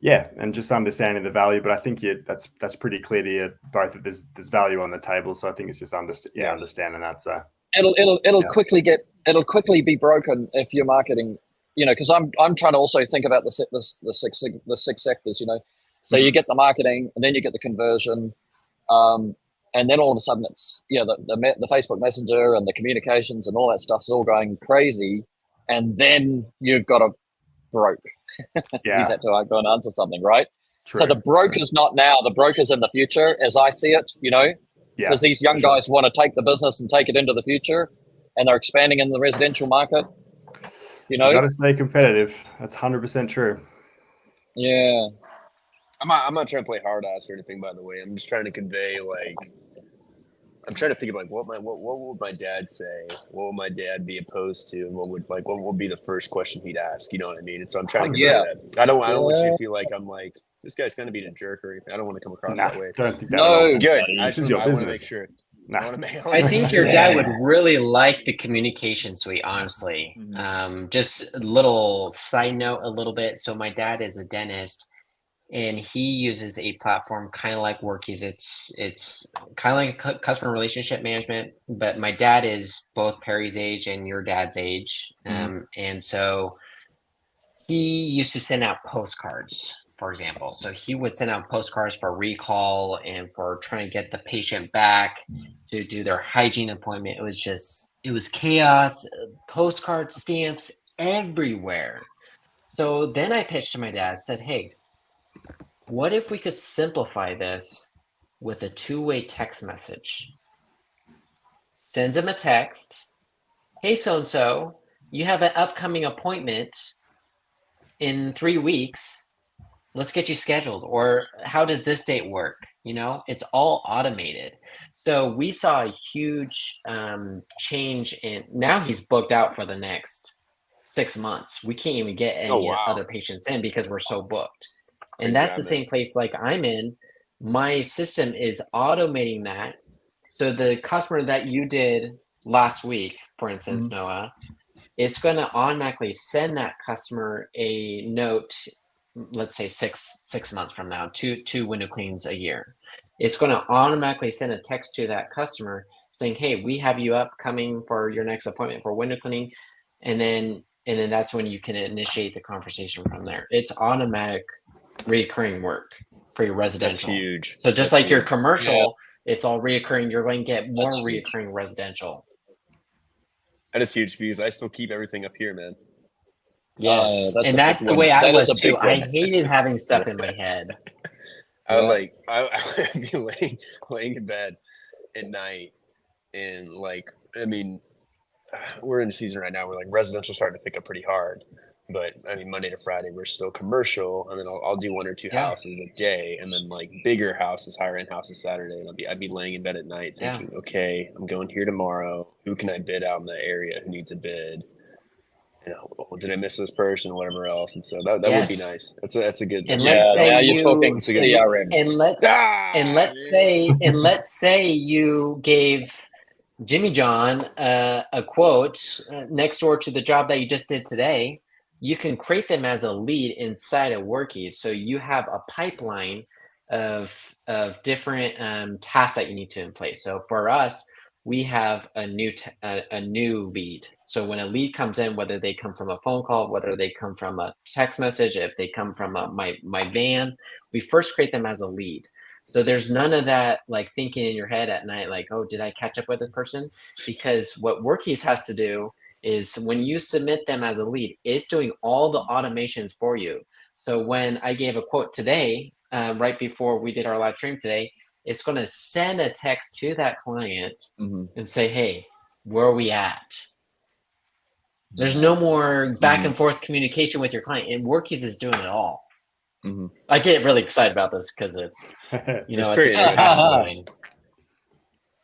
Yeah, and just understanding the value. But I think that's pretty clear to you both that there's value on the table. So I think it's just understanding that. So it'll quickly be broken if you're marketing. Because I'm trying to also think about the six sectors. So you get the marketing, and then you get the conversion, and then all of a sudden it's the Facebook Messenger and the communications and all that stuff is all going crazy, and then you've got a broke. Yeah. He's had to go and answer something, right? True. So the broker's not now, the broker's in the future, as I see it, because these young guys want to take the business and take it into the future, and they're expanding in the residential market. You got to stay competitive. That's 100% true. Yeah. I'm not trying to play hard ass or anything, by the way. I'm just trying to convey, I'm trying to think of what would my dad say? What would my dad be opposed to? And what would be the first question he'd ask? You know what I mean? And so I'm trying to convey that. I don't want you to feel like I'm like, this guy's going to be a jerk or anything. I don't want to come across that way. Don't think that at all. Good. This is your business. I want to make sure. I think your dad would really like the communication suite, honestly. Just a little side note a little bit. So my dad is a dentist, and he uses a platform kind of like Workies. It's kind of like customer relationship management, but my dad is both Perry's age and your dad's age. And so he used to send out postcards, for example. So he would send out postcards for recall and for trying to get the patient back to do their hygiene appointment. It was chaos, postcard stamps everywhere. So then I pitched to my dad, said, hey, what if we could simplify this with a two-way text message? Sends him a text. Hey, so-and-so, you have an upcoming appointment in 3 weeks. Let's get you scheduled. Or how does this date work? It's all automated. So we saw a huge change in, now he's booked out for the next 6 months. We can't even get any other patients in because we're so booked. And that's the same place like I'm in. My system is automating that. So the customer that you did last week, for instance, Noah, it's going to automatically send that customer a note, let's say six months from now, two window cleans a year. It's going to automatically send a text to that customer saying, hey, we have you upcoming for your next appointment for window cleaning. And then that's when you can initiate the conversation from there. It's automatic recurring work for your residential. That's huge. So just like your commercial, it's all reoccurring. You're going to get more reoccurring residential. That is huge because I still keep everything up here, man. Yes, and that's the way I was too. I hated having stuff in my head. I'd be laying in bed at night, and we're in the season right now where residential starting to pick up pretty hard. But Monday to Friday, we're still commercial, and then I'll do 1 or 2 houses a day, and then bigger houses, higher end houses Saturday. And I'd be laying in bed at night thinking, okay, I'm going here tomorrow. Who can I bid out in that area? Who needs a bid? Did I miss this person or whatever else? And so that would be nice. That's a good. And let's say you're talking to the CRM. And let's say you gave Jimmy John a quote next door to the job that you just did today. You can create them as a lead inside of Workies. So you have a pipeline of different tasks that you need to in place. So for us, we have a new lead. So when a lead comes in, whether they come from a phone call, whether they come from a text message, if they come from my van, we first create them as a lead. So there's none of that like thinking in your head at night, like, oh, did I catch up with this person? Because what Workies has to do is when you submit them as a lead, it's doing all the automations for you. So when I gave a quote today, right before we did our live stream today, it's going to send a text to that client and say, hey, where are we at? There's no more back and forth communication with your client, and Workies is doing it all. I get really excited about this because it's, you know, it's a true passion of mine.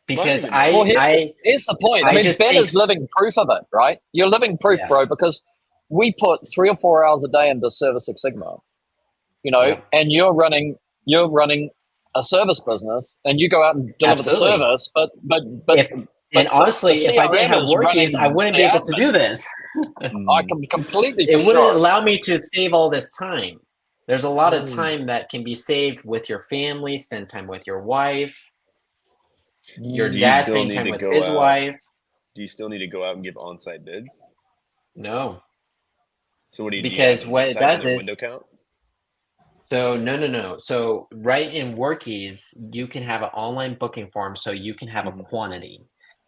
Because here's the point. I mean, Ben is living proof of it, right? You're living proof, bro, because we put 3 or 4 hours a day into Service Six Sigma, you know, and you're running a service business, and you go out and deliver the service, but and honestly, if I didn't have Workies, I wouldn't be able to do this. I can completely. It wouldn't allow me to save all this time. There's a lot of time that can be saved with your family, spend time with your wife, your dad spending time with his wife. Do you still need to go out and give on-site bids? No. So what do you do? Because what it does is window count? So no. So right in Workies, you can have an online booking form, so you can have a quantity.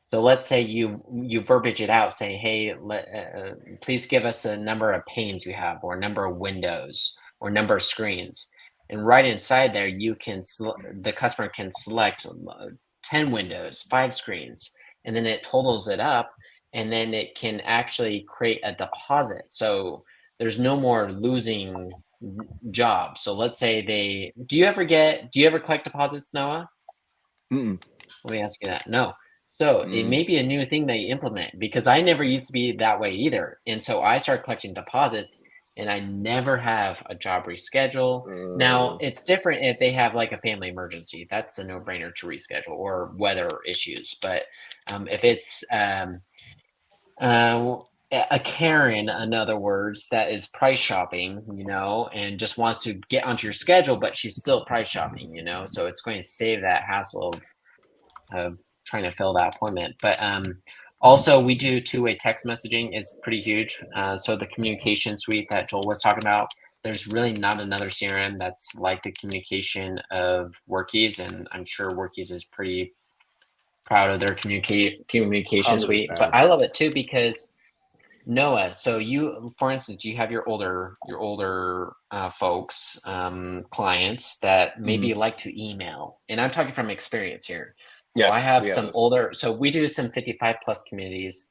So let's say you verbiage it out, saying, hey, please give us a number of panes you have, or a number of windows, or number of screens. And right inside there, you can the customer can select 10 windows, 5 screens, and then it totals it up, and then it can actually create a deposit. So there's no more losing jobs. So let's say do you ever collect deposits, Noah? Let me ask you that. No. So it may be a new thing they implement, because I never used to be that way either. And so I started collecting deposits, and I never have a job reschedule. Now, it's different if they have like a family emergency. That's a no-brainer to reschedule, or weather issues. But if it's a Karen, in other words, that is price shopping, you know, and just wants to get onto your schedule, but she's still price shopping, you know, so it's going to save that hassle of trying to fill that appointment. But also, we do two-way text messaging is pretty huge. So the communication suite that Joel was talking about, there's really not another CRM that's like the communication of Workies, and I'm sure Workies is pretty proud of their communication suite. But I love it too because Noah, so you, for instance, you have your older folks, clients that maybe like to email, and I'm talking from experience here. So I have some older, so we do some 55 plus communities,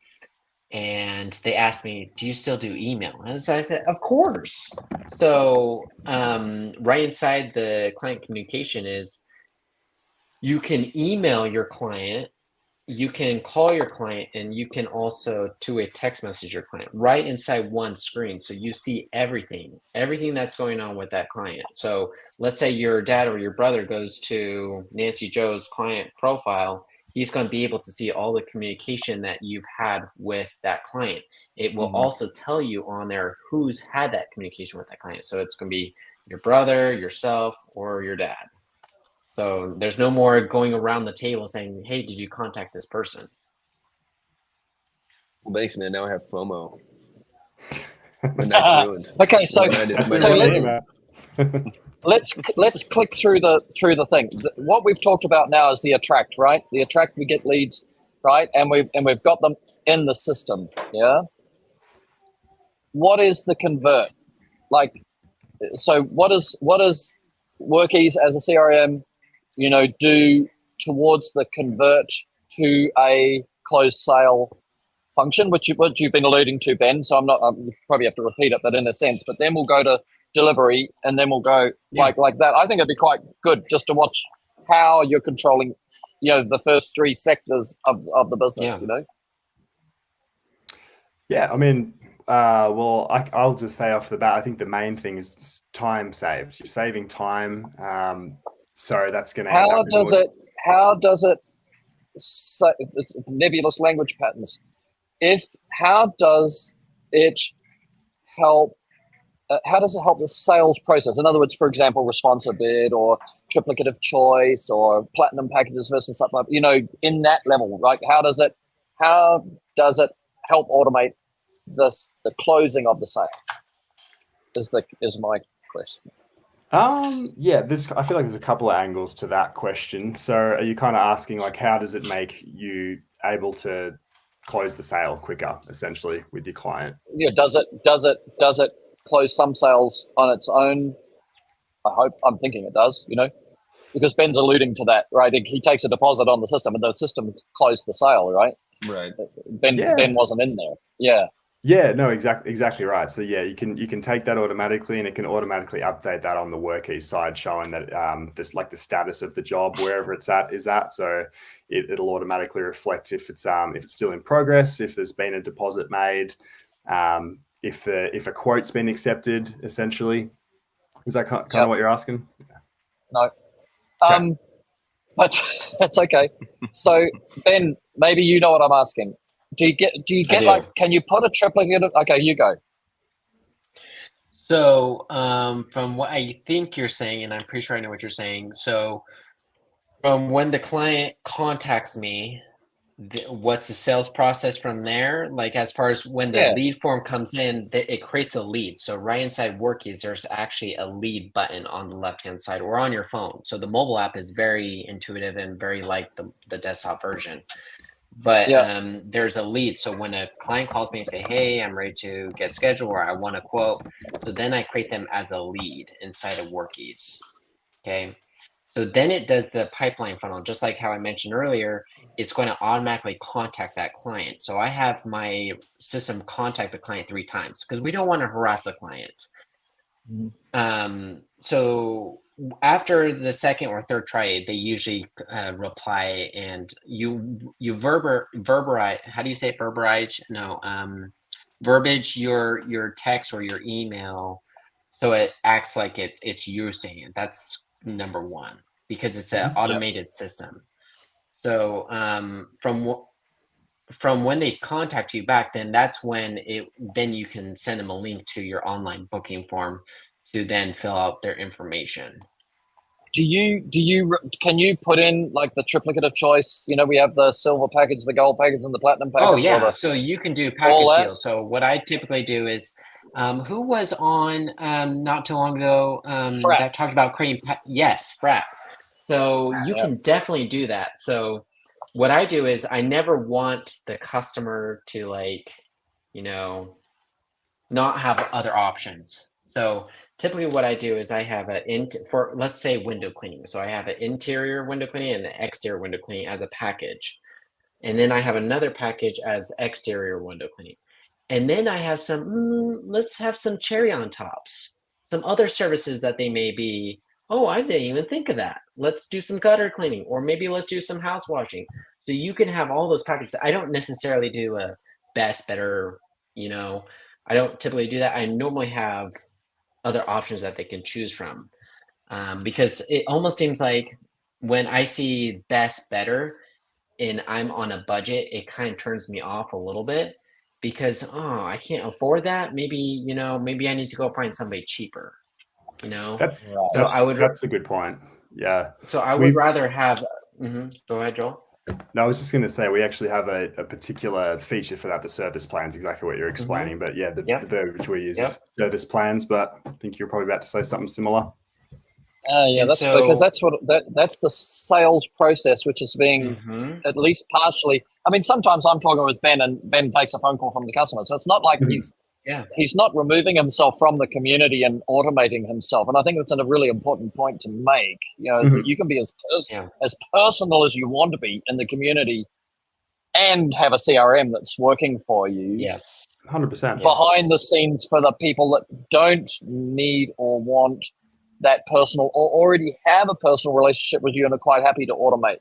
and they asked me, do you still do email? And so I said, of course. So right inside the client communication is you can email your client, you can call your client, and you can also two-way text message your client right inside one screen. So you see everything that's going on with that client. So let's say your dad or your brother goes to Nancy Joe's client profile. He's going to be able to see all the communication that you've had with that client. It will also tell you on there who's had that communication with that client. So it's going to be your brother, yourself, or your dad. So there's no more going around the table saying, hey, did you contact this person? Well, thanks, man. Now I have FOMO. My night's ruined. Okay, so let's click through the thing. What we've talked about now is the attract, right? The attract, we get leads, right? And we've got them in the system. Yeah. What is the convert? Like, so what is Workies as a CRM, you know, do towards the convert to a closed sale function, which you've been alluding to, Ben. So I probably have to repeat it, but in a sense. But then we'll go to delivery, and then we'll go like that. I think it'd be quite good just to watch how you're controlling, you know, the first 3 sectors of the business. You know. Yeah, I mean, well, I'll just say off the bat, I think the main thing is time saved. You're saving time. So that's going to. How does it? So, it's nebulous language patterns. How does it help? How does it help the sales process? In other words, for example, responsive bid or triplicate of choice or platinum packages versus something like, in that level, right? How does it help automate the closing of the sale? Is my question. Yeah, I feel like there's a couple of angles to that question. So are you kind of asking like, how does it make you able to close the sale quicker, essentially, with your client? Yeah, does it close some sales on its own? I'm thinking it does, because Ben's alluding to that, right? He takes a deposit on the system and the system closed the sale, right? Right. Ben wasn't in there. Yeah. Yeah, no, exactly right. So yeah, you can take that automatically, and it can automatically update that on the WorkEase side, showing that just like the status of the job wherever it's at. So it'll automatically reflect if it's still in progress, if there's been a deposit made, if a quote's been accepted. Essentially, is that kind of what you're asking? No. Okay. But that's okay. So Ben, maybe you know what I'm asking. Do you get like, can you put a triplicate of, okay, you go. So from what I think you're saying, and I'm pretty sure I know what you're saying. So from when the client contacts me, what's the sales process from there? Like as far as when the lead form comes in, it creates a lead. So right inside WorkEase, there's actually a lead button on the left-hand side or on your phone. So the mobile app is very intuitive and very like the desktop version. But there's a lead. So when a client calls me and say, hey, I'm ready to get scheduled or I want a quote, so then I create them as a lead inside of WorkEase. Okay. So then it does the pipeline funnel, just like how I mentioned earlier, it's going to automatically contact that client. So I have my system contact the client 3 times because we don't want to harass the client. So after the second or third try, they usually reply, and you verbalize. How do you say it? Verbalize? No, verbiage your text or your email, so it acts like it's you saying it. That's number one because it's an automated system. So from when they contact you back, then that's when you can send them a link to your online booking form to then fill out their information. Can you put in like the triplicate of choice? We have the silver package, the gold package, and the platinum package. Oh yeah, so you can do package deals. So what I typically do is, who was on not too long ago that talked about creating? Yes, Frap. So you can definitely do that. So what I do is I never want the customer to not have other options. So typically what I do is I have for let's say window cleaning. So I have an interior window cleaning and an exterior window cleaning as a package. And then I have another package as exterior window cleaning. And then I have let's have some cherry on tops, some other services that they may be, oh, I didn't even think of that. Let's do some gutter cleaning, or maybe let's do some house washing. So you can have all those packages. I don't necessarily do a best, better, I don't typically do that. I normally have other options that they can choose from, because it almost seems like when I see best, better, and I'm on a budget, it kind of turns me off a little bit because, I can't afford that. Maybe, maybe I need to go find somebody cheaper, That's a good point. Yeah. So I would rather have, go ahead, Joel. No, I was just going to say we actually have a particular feature for that. The service plans, exactly what you're explaining. But yeah, the verbiage we use is service plans. But I think you're probably about to say something similar. Because that's the sales process, which is being at least partially. I mean, sometimes I'm talking with Ben, and Ben takes a phone call from the customer, so it's not like he's not removing himself from the community and automating himself. And I think that's a really important point to make. Is that you can be as personal as you want to be in the community, and have a CRM that's working for you. Yes, 100%. Behind the scenes for the people that don't need or want that personal, or already have a personal relationship with you and are quite happy to automate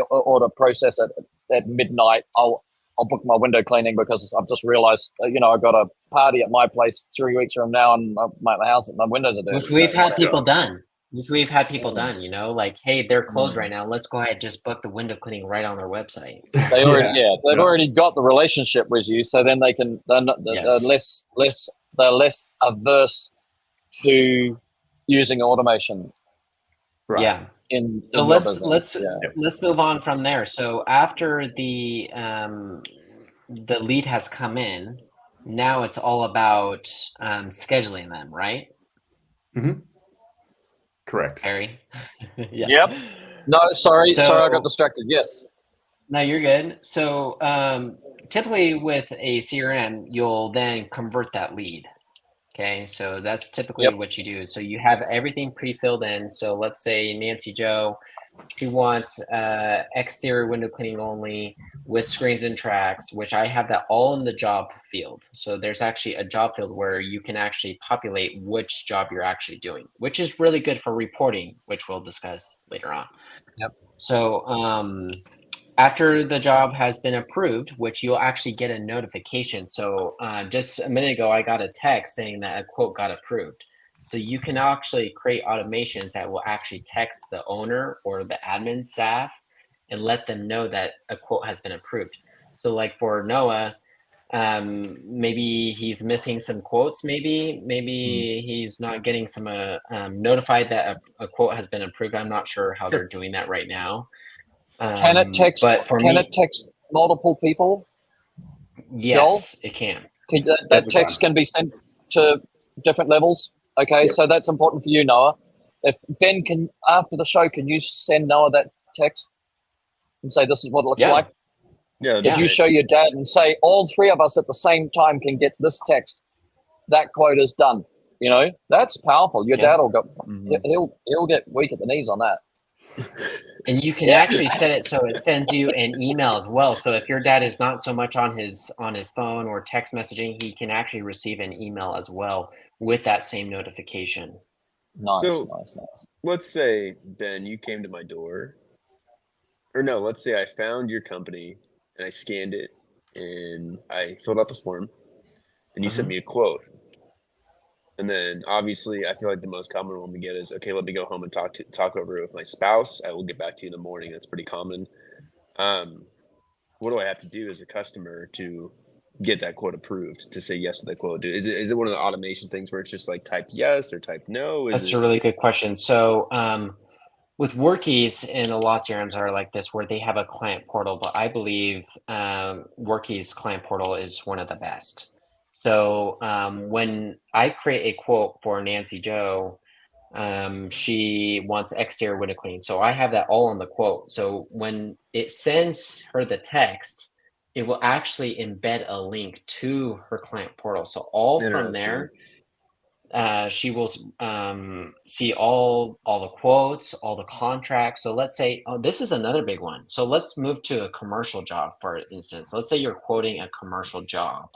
or to process it at midnight. I'll book my window cleaning because I've just realized, I've got a party at my place 3 weeks from now, and my house, my windows are dirty. Which we've had people done. Like, hey, they're closed right now. Let's go ahead and just book the window cleaning right on their website. They already got the relationship with you, so then they're less averse to using automation. Right. Yeah. So your business. let's move on from there. So after the lead has come in, now it's all about scheduling them, right? Correct. Harry. Yeah. Yep. No, sorry, So- I got distracted. Yes. No, you're good. So typically with a CRM, you'll then convert that lead. Okay, so that's typically what you do. So you have everything pre-filled in. So let's say Nancy Joe, she wants exterior window cleaning only with screens and tracks, which I have that all in the job field. So there's actually a job field where you can actually populate which job you're actually doing, which is really good for reporting, which we'll discuss later on. Yep. So after the job has been approved, which you'll actually get a notification. So just a minute ago, I got a text saying that a quote got approved. So you can actually create automations that will actually text the owner or the admin staff and let them know that a quote has been approved. So like for Noah, maybe he's missing some quotes. Maybe he's not getting some notified that a quote has been approved. I'm not sure how they're doing that right now. Can it text? But for can me, it text multiple people? yes, it can. That text can be sent to different levels. Okay, so that's important for you, Noah. If Ben can, after the show, can you send Noah that text and say this is what it looks like? Yeah. If you show your dad and say all three of us at the same time can get this text, that quote is done. You know, that's powerful. Your dad will go. He'll get weak at the knees on that. And you can actually set it so it sends you an email as well. So if your dad is not so much on his phone or text messaging, he can actually receive an email as well with that same notification. Nice. Let's say, Ben, you came to my door. Or no, let's say I found your company and I scanned it and I filled out the form and you sent me a quote. And then obviously I feel like the most common one we get is, okay, let me go home and talk over it with my spouse. I will get back to you in the morning. That's pretty common. What do I have to do as a customer to get that quote approved, to say yes to the quote? Is it one of the automation things where it's just like type yes or type no? That's a really good question. So with Workies, and a lot of CRMs are like this, where they have a client portal, but I believe Workies client portal is one of the best. So when I create a quote for Nancy Joe, she wants exterior window cleaning. So I have that all in the quote. So when it sends her the text, it will actually embed a link to her client portal. So all from there, she will see all the quotes, all the contracts. So let's say, this is another big one. So let's move to a commercial job, for instance. Let's say you're quoting a commercial job.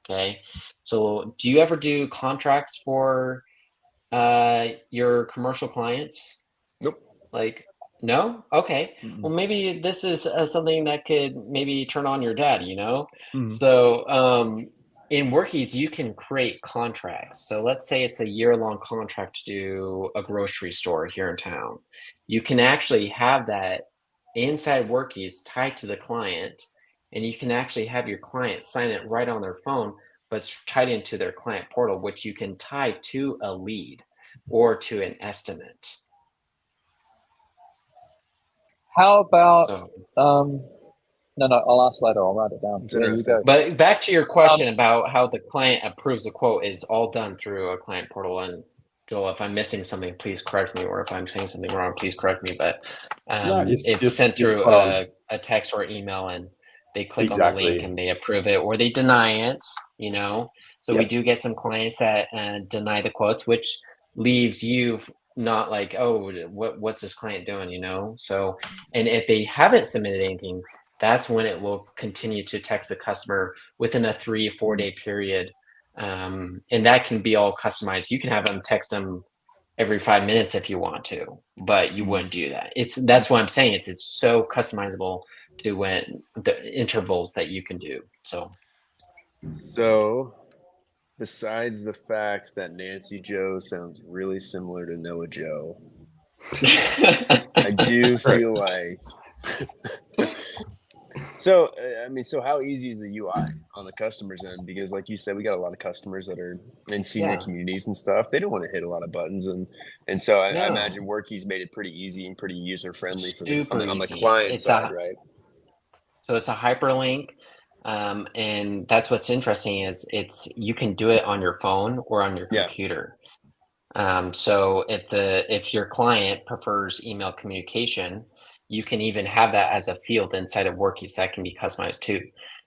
Okay, so do you ever do contracts for your commercial clients? Nope. Like, no? Okay. Well, maybe this is something that could maybe turn on your dad, you know? So in Workies, you can create contracts. So let's say it's a year-long contract to do a grocery store here in town. You can actually have that inside Workies tied to the client, and you can actually have your client sign it right on their phone, but it's tied into their client portal, which you can tie to a lead or to an estimate. How about no, I'll ask later. I'll write it down. You go. But back to your question about how the client approves a quote is all done through a client portal. And Joel, if I'm missing something, please correct me, or if I'm saying something wrong, please correct me. But it's sent through a text or email, and they click on the link and they approve it or they deny it, you know? So we do get some clients that deny the quotes, which leaves you not like, oh, what's this client doing, you know? So, and if they haven't submitted anything, that's when it will continue to text the customer within a 3 or 4 day period. And that can be all customized. You can have them text them every 5 minutes if you want to, but you wouldn't do that. That's what I'm saying is it's so customizable to when the intervals that you can do. So besides the fact that Nancy Joe sounds really similar to Noah Joe, I do feel like So, I mean, so how easy is the UI on the customer's end? Because, like you said, we got a lot of customers that are in senior Yeah. communities and stuff. They don't want to hit a lot of buttons, and so I No. imagine Workies made it pretty easy and pretty user friendly for Super on the easy. client It's side, right? So it's a hyperlink, and that's what's interesting is you can do it on your phone or on your Yeah. computer. So if your client prefers email communication, you can even have that as a field inside of Workies that can be customized too.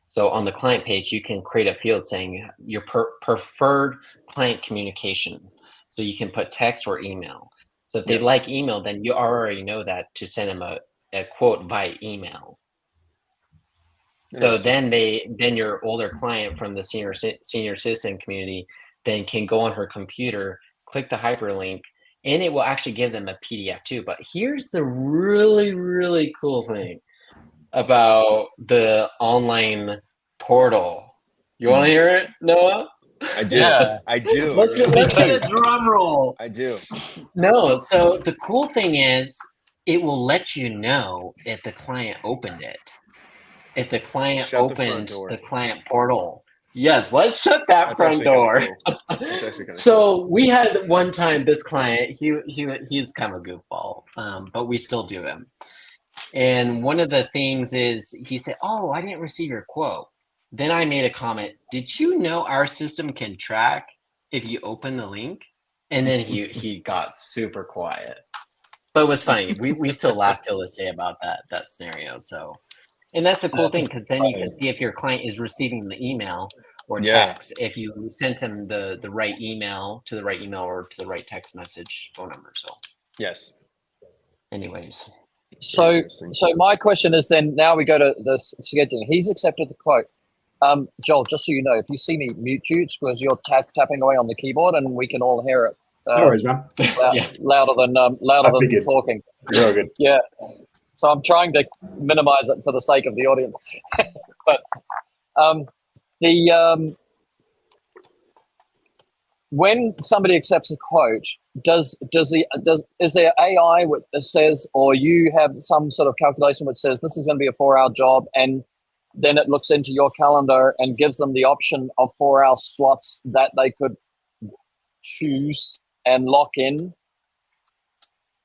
So on the client page, you can create a field saying your preferred client communication. So you can put text or email. So if they Yeah. like email, then you already know that to send them a quote via email. So Interesting. then your older client from the senior citizen community then can go on her computer, click the hyperlink, and it will actually give them a PDF too. But here's the really, really cool thing about the online portal. You want to hear it, Noah? I do. Yeah. I do. Let's get a drum roll. I do. No, so the cool thing is it will let you know if the client opened it. If the client Shut the front opens door. the client portal. Yes, let's shut that That's front actually kinda door. cool. That's actually kinda So we had one time this client, he's kind of a goofball, but we still do him. And one of the things is he said, "Oh, I didn't receive your quote." Then I made a comment, "Did you know our system can track if you open the link?" And then he got super quiet. But it was funny. We still laugh till this day about that scenario. So, and that's a cool thing because then you can see if your client is receiving the email or Yeah. text. If you sent them the right email to the right email or to the right text message phone number. So, Yes. anyways. So my question is then, now we go to the scheduling. He's accepted the quote. Joel, just so you know, if you see me mute you, it's because you're tapping away on the keyboard and we can all hear it. No worries, man. Louder than figured. talking. You're all good. Yeah. So I'm trying to minimize it for the sake of the audience. But when somebody accepts a quote, is there AI that says, or you have some sort of calculation which says this is going to be a 4-hour job, and then it looks into your calendar and gives them the option of 4-hour slots that they could choose and lock in?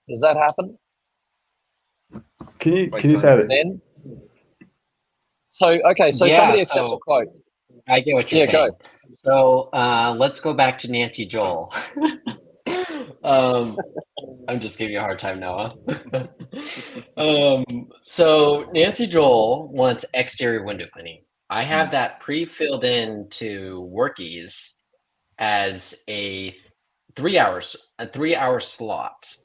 Does that happen? Can you say that? Then? So somebody accepts a quote. I get what you're saying. Go. So let's go back to Nancy Joel. I'm just giving you a hard time, Noah. So Nancy Joel wants exterior window cleaning. I have that pre-filled into Workies as a 3-hour slot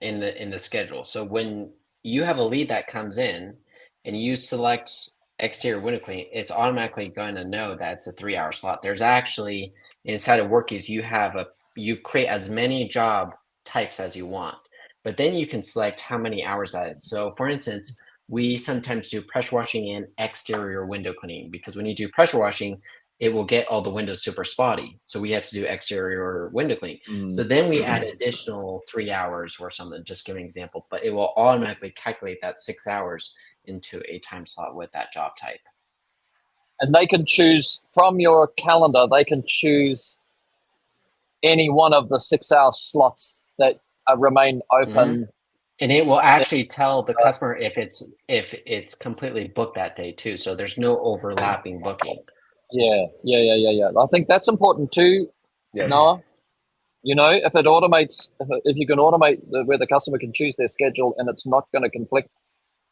in the schedule. So when you have a lead that comes in and you select exterior window cleaning, it's automatically going to know that it's a 3-hour slot. There's actually inside of Workies, you create as many job types as you want, but then you can select how many hours that is. So for instance, we sometimes do pressure washing and exterior window cleaning, because when you do pressure washing, it will get all the windows super spotty. So we have to do exterior window cleaning. So then we add additional 3 hours or something, just give an example, but it will automatically calculate that 6 hours into a time slot with that job type. And they can choose from your calendar, they can choose any one of the 6-hour slots that remain open. And it will actually tell the customer if it's completely booked that day too. So there's no overlapping booking. Yeah. I think that's important too, Noah. You know, if it automates, if you can automate where the customer can choose their schedule and it's not going to conflict.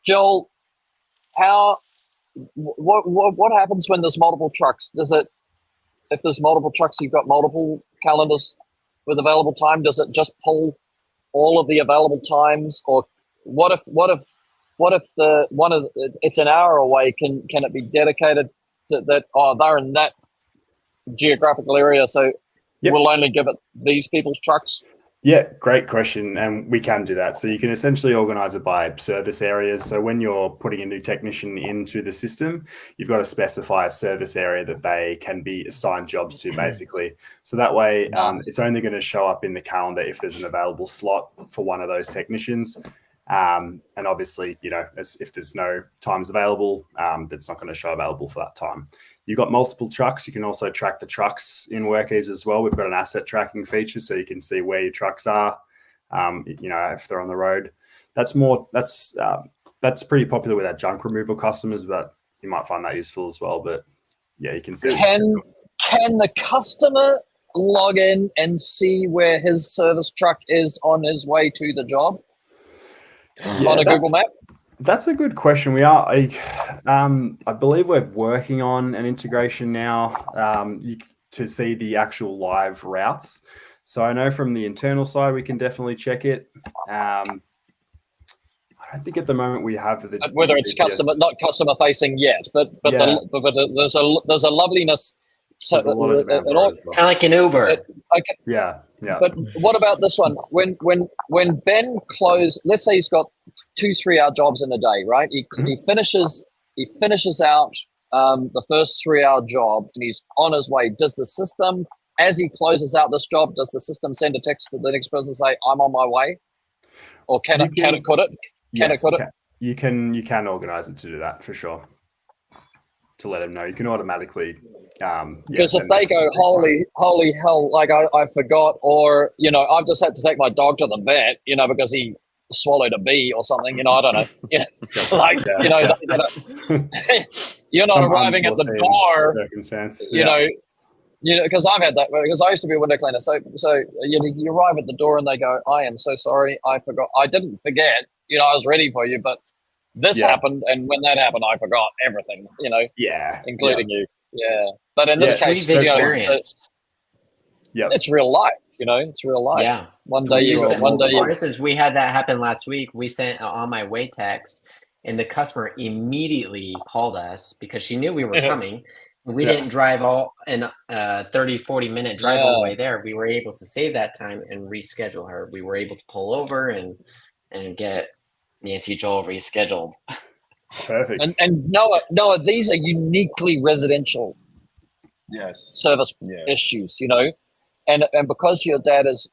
Joel, what happens when there's multiple trucks? If there's multiple trucks, you've got multiple calendars with available time, does it just pull all of the available times? Or what if it's an hour away, can it be dedicated to that, they're in that geographical area, so we'll only give it these people's trucks? Yeah, great question. And we can do that. So you can essentially organize it by service areas. So when you're putting a new technician into the system, you've got to specify a service area that they can be assigned jobs to, basically. So that way, it's only going to show up in the calendar if there's an available slot for one of those technicians. And obviously, if there's no times available, that's not going to show available for that time. You've got multiple trucks. You can also track the trucks in Workies as well. We've got an asset tracking feature, so you can see where your trucks are, if they're on the road. That's pretty popular with our junk removal customers, but you might find that useful as well. But yeah, you can see. Can the customer log in and see where his service truck is on his way to the job on a Google map? That's a good question. We are, I believe we're working on an integration now to see the actual live routes. So I know from the internal side, we can definitely check it. I don't think at the moment we have whether it's not customer facing yet, but there's a loveliness. So kind of like an Uber. Okay. Yeah. But what about this one? When Ben closes, let's say he's got 2-3 hour jobs in a day, right? He finishes out the first 3 hour job and he's on his way. Does the system, as he closes out this job, does the system send a text to the next person and say, "I'm on my way"? Or could it? You can organize it to do that for sure. To let him know, you can automatically. Because if they go, holy hell, like I forgot, or I've just had to take my dog to the vet, because he swallowed a bee or something, I don't know. You're not arriving at the door, because I've had that, because I used to be a window cleaner. So you arrive at the door and they go, "I am so sorry, I forgot." I didn't forget, I was ready for you, but this happened, and when that happened, I forgot everything, including you. Yeah. But in this case, it's real life, it's real life. Yeah. One day for instance, we had that happen last week. We sent on my way text, and the customer immediately called us because she knew we were coming. We didn't drive all in 30-40 minute drive all the way there. We were able to save that time and reschedule her. We were able to pull over and get Nancy Joel rescheduled. Perfect. And Noah, these are uniquely residential service issues, and because your dad is,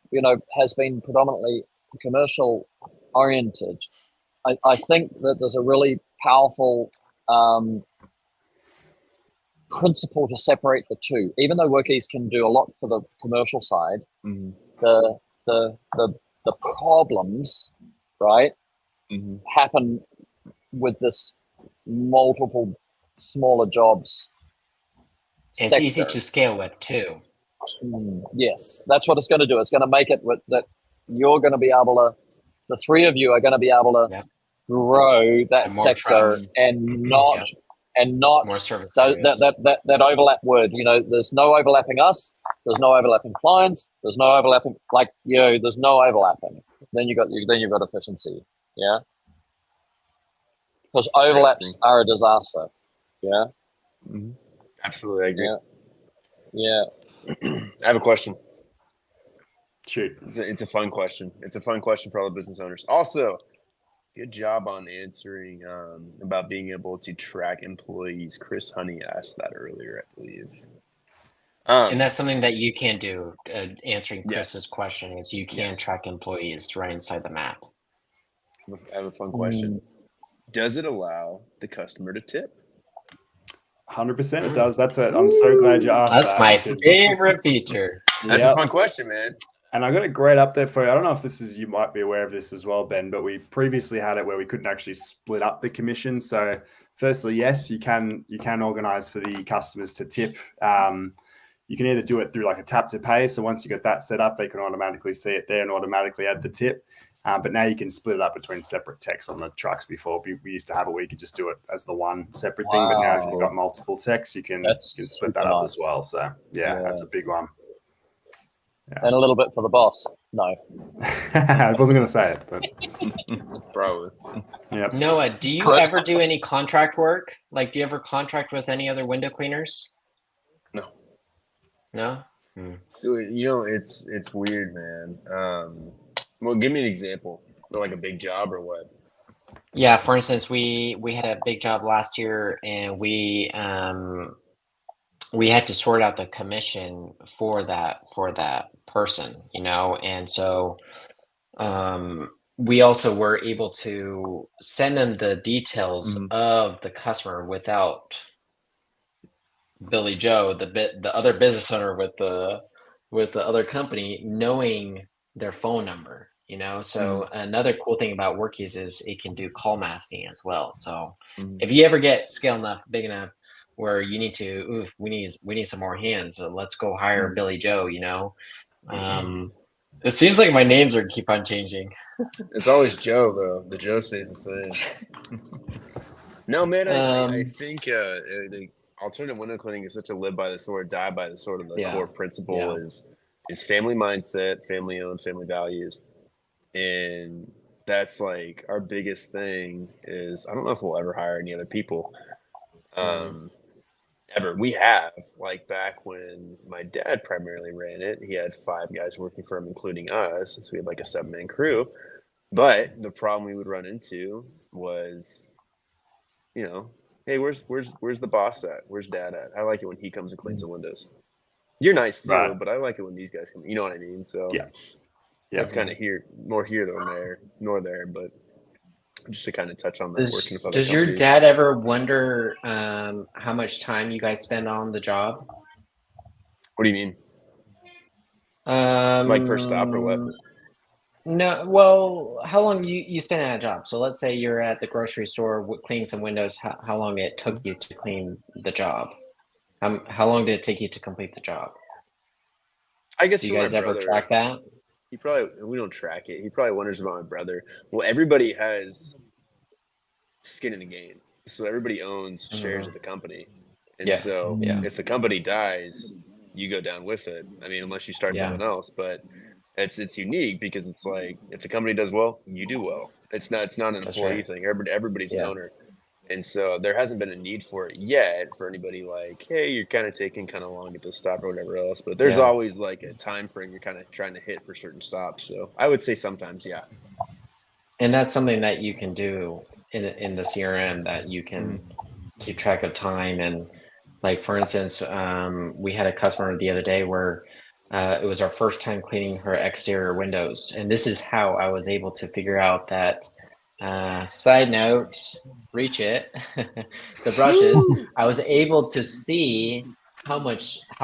has been predominantly commercial oriented, I think that there's a really powerful principle to separate the two. Even though Workies can do a lot for the commercial side, the problems, right, happen with this multiple smaller jobs. It's easy to scale with too. Yes, that's what it's going to do. It's going to make it that you're going to be able to, the three of you are going to be able to grow that sector and not more service. That overlap word. There's no overlapping us. There's no overlapping clients. There's no overlapping there's no overlapping. Then you've got efficiency. Yeah. Because overlaps are a disaster. Yeah. Mm-hmm. Absolutely, I agree. Yeah. I have a question. Shoot. It's a fun question. It's a fun question for all the business owners. Also, good job on answering about being able to track employees. Chris Honey asked that earlier, I believe. And that's something that you can do. Answering Chris's question is you can track employees right inside the map. I have a fun question. Does it allow the customer to tip? 100% it does. That's it. I'm so glad you asked. That's my favorite feature. That's a fun question, man. And I got a great update for you. I don't know if you might be aware of this as well, Ben, but we previously had it where we couldn't actually split up the commission. So firstly, yes, you can organize for the customers to tip. You can either do it through like a tap to pay. So once you get that set up, they can automatically see it there and automatically add the tip. But now you can split it up between separate techs on the trucks. Before we used to have it where you could just do it as the one separate thing. But now if you've got multiple techs, you can split that up as well. So that's a big one. Yeah. And a little bit for the boss. No. I wasn't going to say it, but probably. Yeah. Noah, do you ever do any contract work? Like, do you ever contract with any other window cleaners? No. No? It's weird, man. Well, give me an example. Like a big job or what? Yeah, for instance, we had a big job last year, and we had to sort out the commission for that person, and so we also were able to send them the details of the customer without Billy Joe, the other business owner with the other company, knowing their phone number. So another cool thing about Workies is it can do call masking as well. So if you ever get scale enough, big enough, where you need to, we need some more hands. So let's go hire Billy Joe. It seems like my names are keep on changing. It's always Joe though. The Joe stays the same. No, man, I think the alternative window cleaning is such a live by the sword, die by the sword, and the core principle is family mindset, family owned, family values. And that's like our biggest thing is I don't know if we'll ever hire any other people. Ever. We have, like back when my dad primarily ran it, he had 5 guys working for him, including us. So we had like a 7-man crew. But the problem we would run into was, hey, where's the boss at? Where's dad at? I like it when he comes and cleans the windows. You're nice too, Right. but I like it when these guys come. You know what I mean? So Yeah. that's kind of more here nor there. But just to kind of touch on that, working with other Does your companies. dad ever wonder how much time you guys spend on the job? What do you mean? Like per stop or what? No, well, how long you spend at a job? So let's say you're at the grocery store cleaning some windows. How long it took you to clean the job? How long did it take you to complete the job? I guess Do you for my guys ever brother, track that? we don't track it. He probably wonders about my brother. Well, everybody has skin in the game, so everybody owns shares of the company, and so if the company dies, you go down with it. I mean, unless you start something else, but it's unique because it's like if the company does well, you do well. It's not an employee thing. Everybody's an owner. And so there hasn't been a need for it yet for anybody like, hey, you're kind of taking kind of long at this stop or whatever else. But there's always like a time frame you're kind of trying to hit for certain stops. So I would say sometimes, yeah. And that's something that you can do in the CRM, that you can keep track of time. And like, for instance, we had a customer the other day where it was our first time cleaning her exterior windows. And this is how I was able to figure out that side note, reach it, the brushes. I was able to see how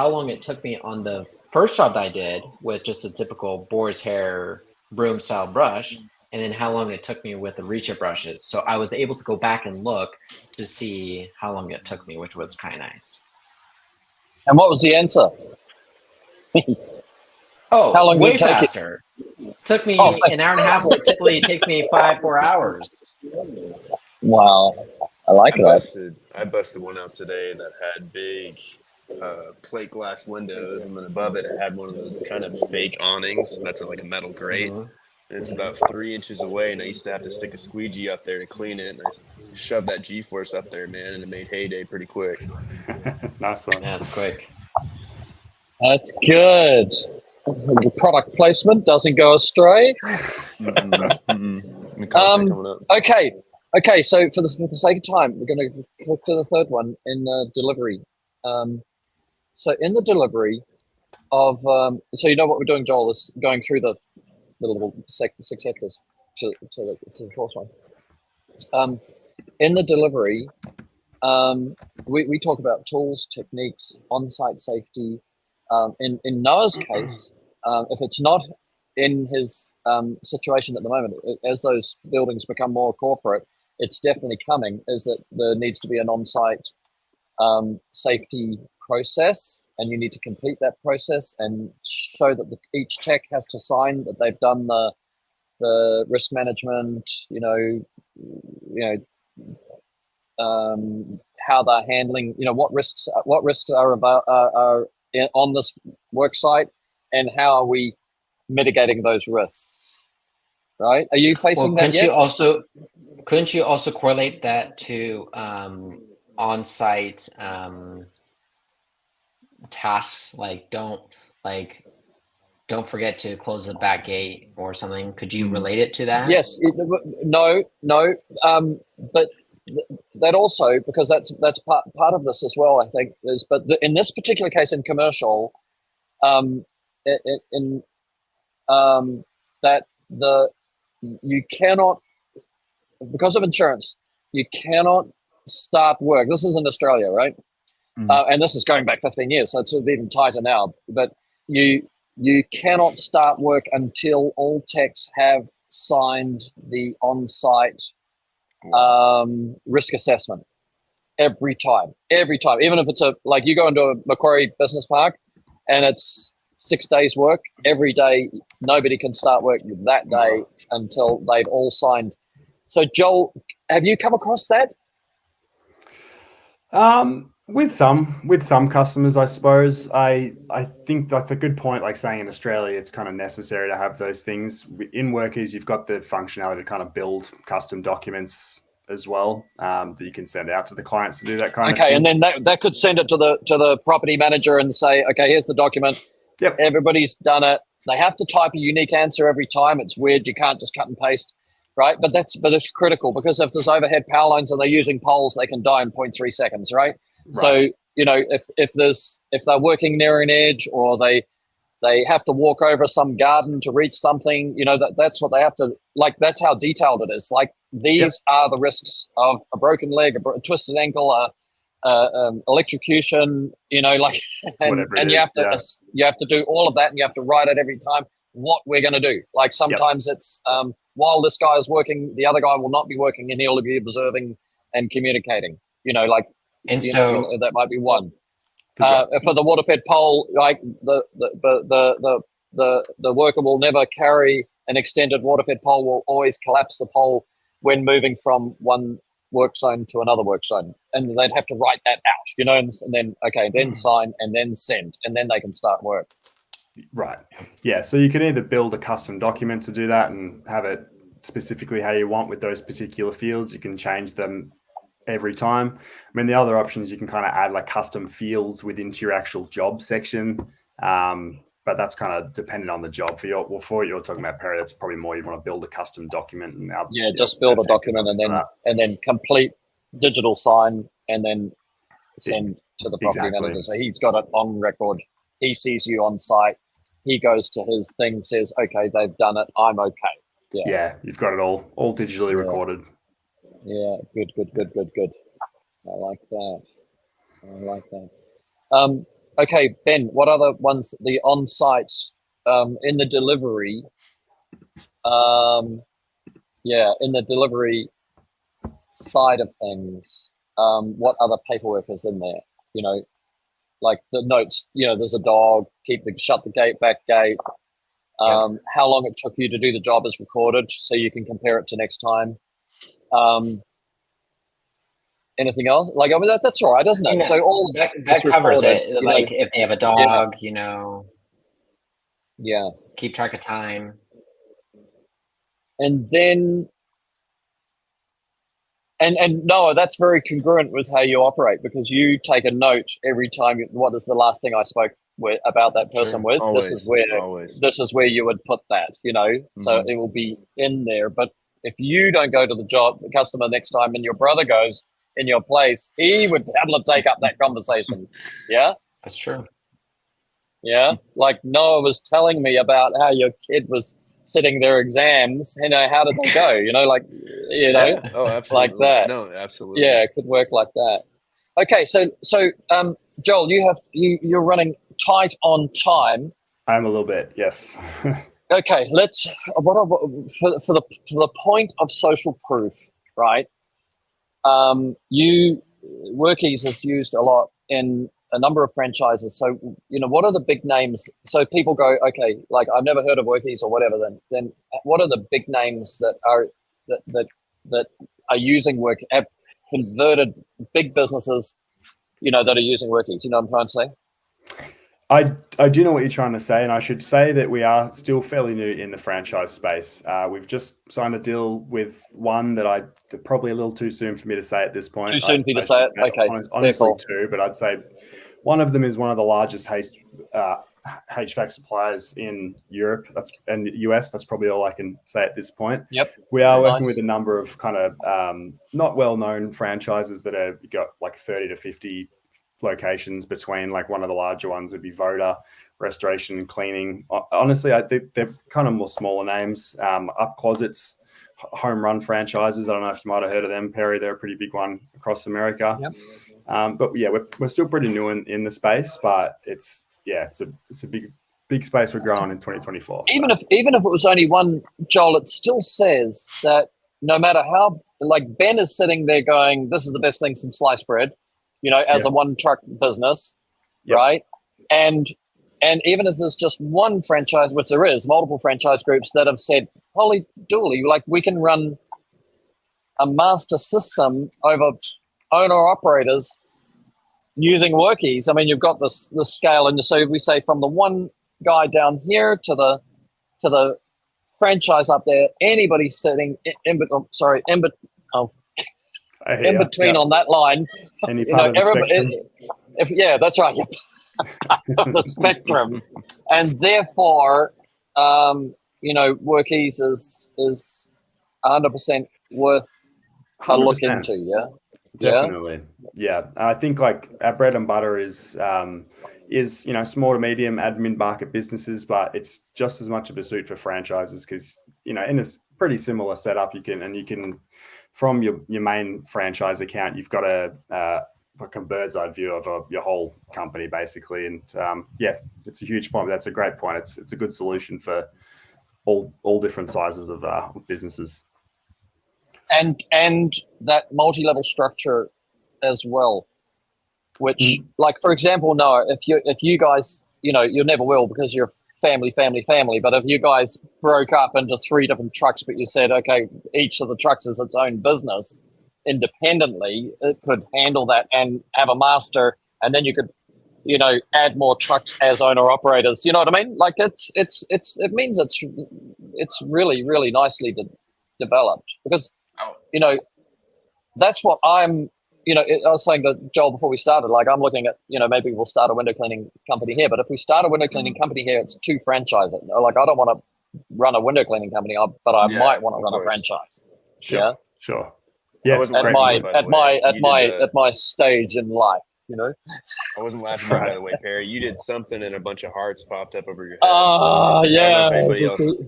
long it took me on the first job that I did with just a typical boar's hair broom style brush, and then how long it took me with the reach it brushes. So I was able to go back and look to see how long it took me, which was kind of nice. And what was the answer? Oh, How long did way it take you? faster. Took me an hour and a half. Typically, it takes me 5-4 hours. Wow, I like that. I busted one out today that had big plate glass windows, and then above it had one of those kind of fake awnings. That's like a metal grate. And it's about 3 inches away, and I used to have to stick a squeegee up there to clean it. And I shoved that G-force up there, man, and it made heyday pretty quick. Nice one. Yeah, it's quick. That's good. The product placement doesn't go astray. Okay. So for the sake of time, we're going to click to the third one in delivery. So in the delivery of, so you know what we're doing, Joel, is going through the little 6 sectors to the fourth one. In the delivery, we talk about tools, techniques, on-site safety. In Noah's case, if it's not in his situation at the moment, as those buildings become more corporate, it's definitely coming, is that there needs to be an on-site safety process, and you need to complete that process and show that each tech has to sign that they've done the risk management, how they're handling, what risks are on this work site, and how are we mitigating those risks, right? Are you facing that yet? Couldn't you also correlate that to on-site tasks, like don't forget to close the back gate or something? Could you relate it to that? Yes. No. But that also, because that's part of this as well, I think, is, but in this particular case in commercial, that you cannot, because of insurance, you cannot start work. This is in Australia, right? And this is going back 15 years, so it's even tighter now. But you cannot start work until all techs have signed the on-site risk assessment. Every time, even if it's like you go into a Macquarie Business Park and it's 6 days work, every day nobody can start work that day until they've all signed. So Joel, have you come across that? With some customers, I suppose. I think that's a good point. Like saying in Australia, it's kind of necessary to have those things. In Workies, you've got the functionality to kind of build custom documents as well, that you can send out to the clients to do that kind of thing. Okay, and then that could send it to the property manager and say, okay, here's the document. Yep. Everybody's done it. They have to type a unique answer every time. It's weird. You can't just cut and paste, right? But it's critical, because if there's overhead power lines and they're using poles, they can die in 0.3 seconds, right? So, you know, if they're working near an edge, or they have to walk over some garden to reach something, you know, that's what they have to, like, that's how detailed it is. Like, these are the risks of a broken leg, a twisted ankle, electrocution, you know, like, and you have to do all of that, and you have to write it every time what we're going to do. Like, sometimes it's, while this guy is working, the other guy will not be working, and he'll be observing and communicating, you know, like, and so that might be one. For the water-fed pole, like the worker will never carry an extended water-fed pole, will always collapse the pole when moving from one work zone to another work zone. And they'd have to write that out, you know, and then, okay, then sign and then send, and then they can start work. Right. Yeah. So you can either build a custom document to do that and have it specifically how you want with those particular fields. You can change them every time. I mean, the other option is you can kind of add like custom fields within your actual job section. But that's kind of dependent on the job. For what you're talking about, Perry, that's probably more you want to build a custom document. And just build a document and then complete digital sign and then send to the property manager. So he's got it on record. He sees you on site. He goes to his thing, says, okay, they've done it. I'm okay. Yeah, you've got it all digitally recorded. Yeah, good. I like that. Okay, Ben, what other ones, the on-site, in the delivery, in the delivery side of things, what other paperwork is in there? You know, like the notes, you know, there's a dog, shut the back gate. How long it took you to do the job is recorded, so you can compare it to next time. Anything else? Like, I mean, that's all right, doesn't it? So all that covers it. Like, if they have a dog, you know. Yeah. Keep track of time. And then, and Noah, that's very congruent with how you operate, because you take a note every time. What is the last thing I spoke about that person with? Always, this is where you would put that, you know. So it will be in there. But if you don't go to the customer next time, and your brother goes in your place, he would be able to take up that conversation. Yeah, that's true. Yeah, like Noah was telling me about how your kid was sitting their exams. You know, how did they go? You know, like, you know, absolutely. Like that. No, absolutely. Yeah, it could work like that. Okay, so Joel, you're running tight on time. I'm a little bit, yes. Okay, let's for the point of social proof, right? Workies is used a lot in a number of franchises. So, you know, what are the big names? So people go, okay, like, I've never heard of Workies or whatever. Then what are the big names that are using work, have converted big businesses, you know, that are using Workies? You know what I'm trying to say? I do know what you're trying to say, and I should say that we are still fairly new in the franchise space. We've just signed a deal with one that probably a little too soon for me to say at this point. Too soon for you to say it? Okay. Honestly, two, but I'd say one of them is one of the largest HVAC suppliers in Europe and US. That's probably all I can say at this point. Yep. We are working with a number of kind of not well-known franchises that have got like 30 to 50 locations between, like one of the larger ones would be Voda, Restoration and Cleaning. Honestly, I think they're kind of more smaller names. Up Closets, home run franchises. I don't know if you might have heard of them, Perry. They're a pretty big one across America. Yep. But yeah, we're still pretty new in the space, but it's a big space we're growing in 2024. Even if it was only one, Joel, it still says that no matter how, like Ben is sitting there going, "This is the best thing since sliced bread," as a one truck business, right? And even if there's just one franchise, which there is, multiple franchise groups that have said, "Holy dooly, like we can run a master system over owner operators using Workies." I mean, you've got this scale, and so we say from the one guy down here to the franchise up there, anybody sitting in between on that line, Any part of the spectrum. That's right, of the spectrum, and therefore, Workies is 100% worth a look 100%. into. Definitely. Yeah. I think like our bread and butter is small to medium admin market businesses, but it's just as much of a suit for franchises because, in a pretty similar setup, you can from your main franchise account, you've got a bird's eye view of your whole company basically. And it's a huge point. That's a great point. It's a good solution for all different sizes of businesses. And that multi-level structure as well, which, like for example, Noah, if you guys, you never will because you're family, but if you guys broke up into 3 different trucks, but you said, okay, each of the trucks is its own business independently, it could handle that and have a master, and then you could, add more trucks as owner operators. You know what I mean? Like it means it's really, really nicely developed because. That's what I'm, I was saying to Joel before we started, like I'm looking at, maybe we'll start a window cleaning company here, but if we start a window cleaning company here, it's 2 franchises. Like I don't want to run a window cleaning company, but I might want to run a franchise. Sure. Yeah. At my stage in life, I wasn't laughing, by the way, Perry. You did something and a bunch of hearts popped up over your head. Yeah. Anybody else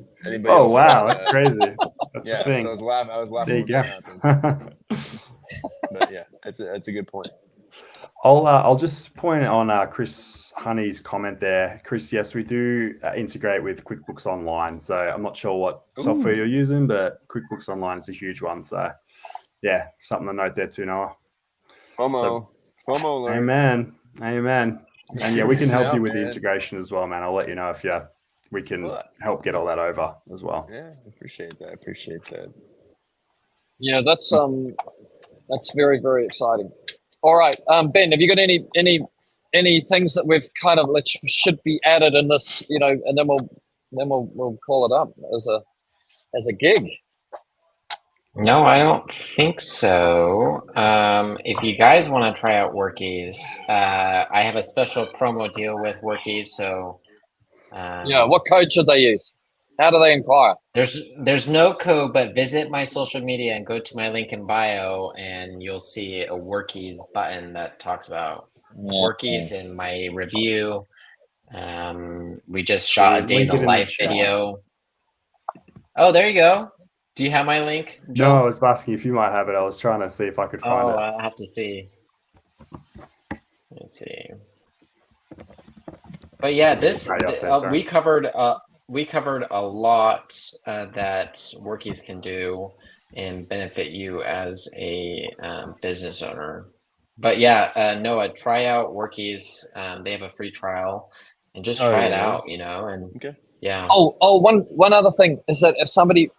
Wow, that's crazy. That's the thing. So I was laughing. There you go. But yeah, that's a good point. I'll just point on Chris Honey's comment there. Chris, yes, we do integrate with QuickBooks Online. So I'm not sure what software you're using, but QuickBooks Online is a huge one. So yeah, something to note there too, Noah. FOMO alert. Amen. And yeah, we can help you with the integration as well, man. I'll let you know if we can help get all that over as well. Yeah, I appreciate that. Yeah, that's very, very exciting. All right, Ben, have you got any things that we've kind of should be added in this, and then we'll call it up as a gig. No, I don't think so. If you guys want to try out Workies, I have a special promo deal with Workies. So, what code should they use? How do they inquire? There's no code, but visit my social media and go to my link in bio, and you'll see a Workies button that talks about Workies and my review. We just shot a day in the life video. Oh, there you go. Do you have my link, Joe? No, I was asking if you might have it. I was trying to see if I could find it. I have to see. Let's see. But yeah, we covered a lot that Workies can do and benefit you as a business owner. But yeah, Noah, try out Workies. They have a free trial, and just try it out. And yeah. One other thing is that if somebody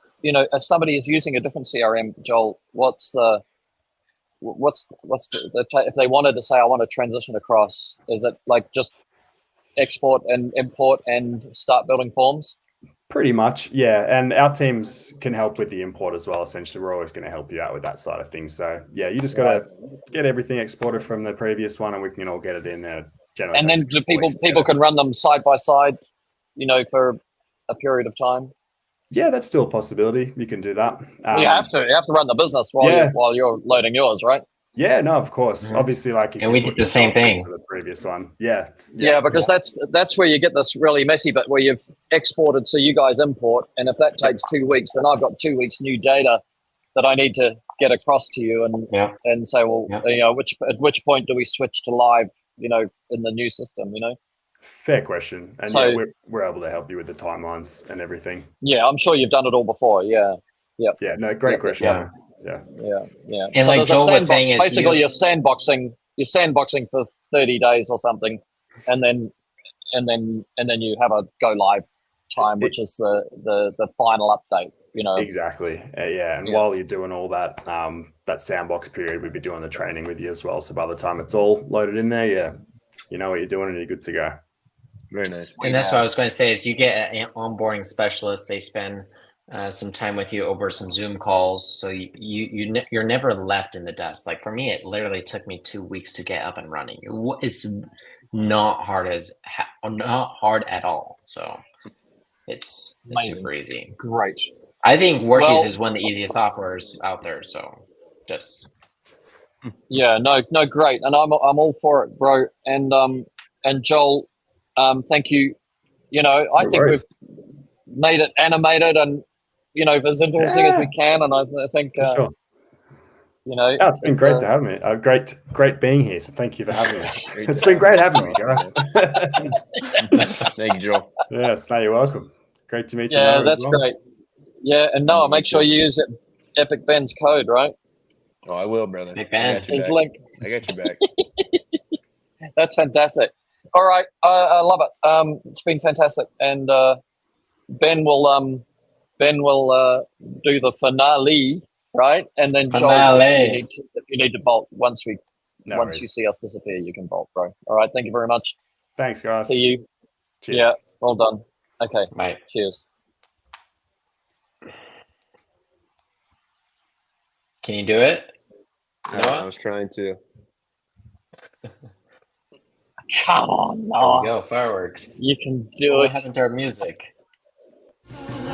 is using a different CRM, Joel, what's the if they wanted to say I want to transition across, is it like just export and import and start building forms? Pretty much, yeah. And our teams can help with the import as well. Essentially, we're always going to help you out with that side of things. So yeah, you just got to get everything exported from the previous one, and we can all get it in there. And then do people can run them side by side, for a period of time. Yeah, that's still a possibility. You can do that. You have to run the business while you're loading yours, right? Yeah, no, of course. Obviously, like if And you we put did the same yourself thing. into the previous one. Yeah. Yeah, because that's where you get this really messy bit where you've exported, so you guys import, and if that takes 2 weeks, then I've got 2 weeks new data that I need to get across to you, and say, well, you know, at which point do we switch to live, you know, in the new system, you know? Fair question. And So- yeah, we're able to help you with the timelines and everything. Yeah, I'm sure you've done it all before. Yeah. Yeah, no, great question. Yeah. Yeah. And so like there's a Joel was sandbox. saying, is Basically, you're sandboxing for 30 days or something, and then you have a go live time, which is the final update. You know, Exactly. And while you're doing all that, that sandbox period, we'd be doing the training with you as well. So by the time it's all loaded in there, you know what you're doing and you're good to go. Very nice. And that's what I was going to say is you get an onboarding specialist. They spend some time with you over some Zoom calls. So you're never left in the dust. Like for me, it literally took me 2 weeks to get up and running. It's not hard at all. So it's super easy. great. I think Workies Well- is one of the easiest softwares out there. So just Yeah, no, great, and I'm all for it, bro. And Joel, thank you. You know, I No think worries. we've made it animated and, you know, as interesting as we can. And I think, For sure. you know, Yeah, it's been great to have me. Great being here. So thank you for having me. It's been great having me, guys. Thank you, Joel. Yes, no, you're welcome. Great to meet you. Yeah, Noah, as that's well. great. Yeah, and Noah, make sure you use Epic Ben's code, right? Oh, I will, brother. Big I Ben. got you His back. link. I got you back. That's fantastic. All right, I love it. It's been fantastic, and Ben will do the finale, right? And then Joel, Finale. you need to bolt once you worries. see us disappear. You can bolt, bro. All right, thank you very much. Thanks, guys. See you. Cheers. Yeah, well done. Okay, right. cheers. Can you do it? I Noah? was trying to. Come on, There we Noah. go. Fireworks. You can do What it. happened to our music? Come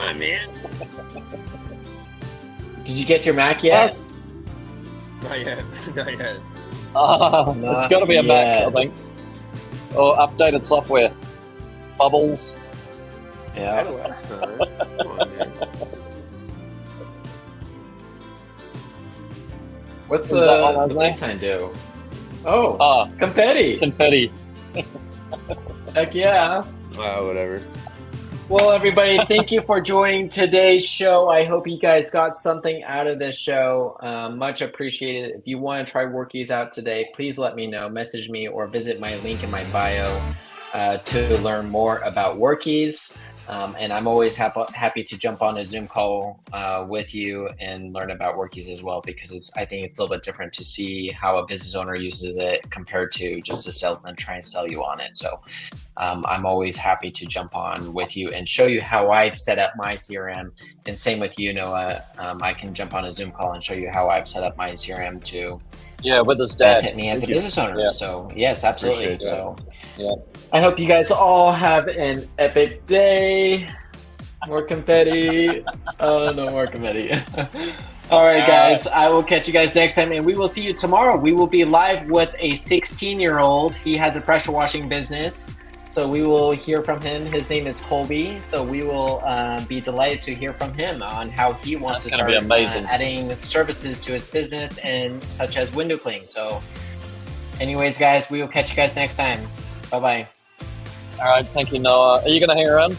on, man. Did you get your Mac yet? Not yet. Not yet. It's got to be a Mac, I yet. think. Or updated software. Bubbles. Yeah. Last time. Come on, man. What's Is that one the on there? play sign do? Oh, confetti. Confetti. Heck yeah. Whatever. Well, everybody, thank you for joining today's show. I hope you guys got something out of this show. Much appreciated. If you want to try Workies out today, please let me know. Message me or visit my link in my bio to learn more about Workies. And I'm always happy to jump on a Zoom call with you and learn about Workies as well, because I think it's a little bit different to see how a business owner uses it compared to just a salesman trying to sell you on it. So I'm always happy to jump on with you and show you how I've set up my CRM. And same with you, Noah. I can jump on a Zoom call and show you how I've set up my CRM to Yeah, with his dad. benefit me as a Thank you. business owner. Yeah. So yes, absolutely. Appreciate that. So Yeah. I hope you guys all have an epic day. More confetti. Oh, no more confetti. All right, guys. I will catch you guys next time, and we will see you tomorrow. We will be live with a 16-year-old. He has a pressure washing business, so we will hear from him. His name is Colby, so we will be delighted to hear from him on how he wants That's to gonna start be amazing. adding services to his business, and such as window cleaning. So anyways, guys, we will catch you guys next time. Bye-bye. All right, thank you, Noah. Are you going to hang around?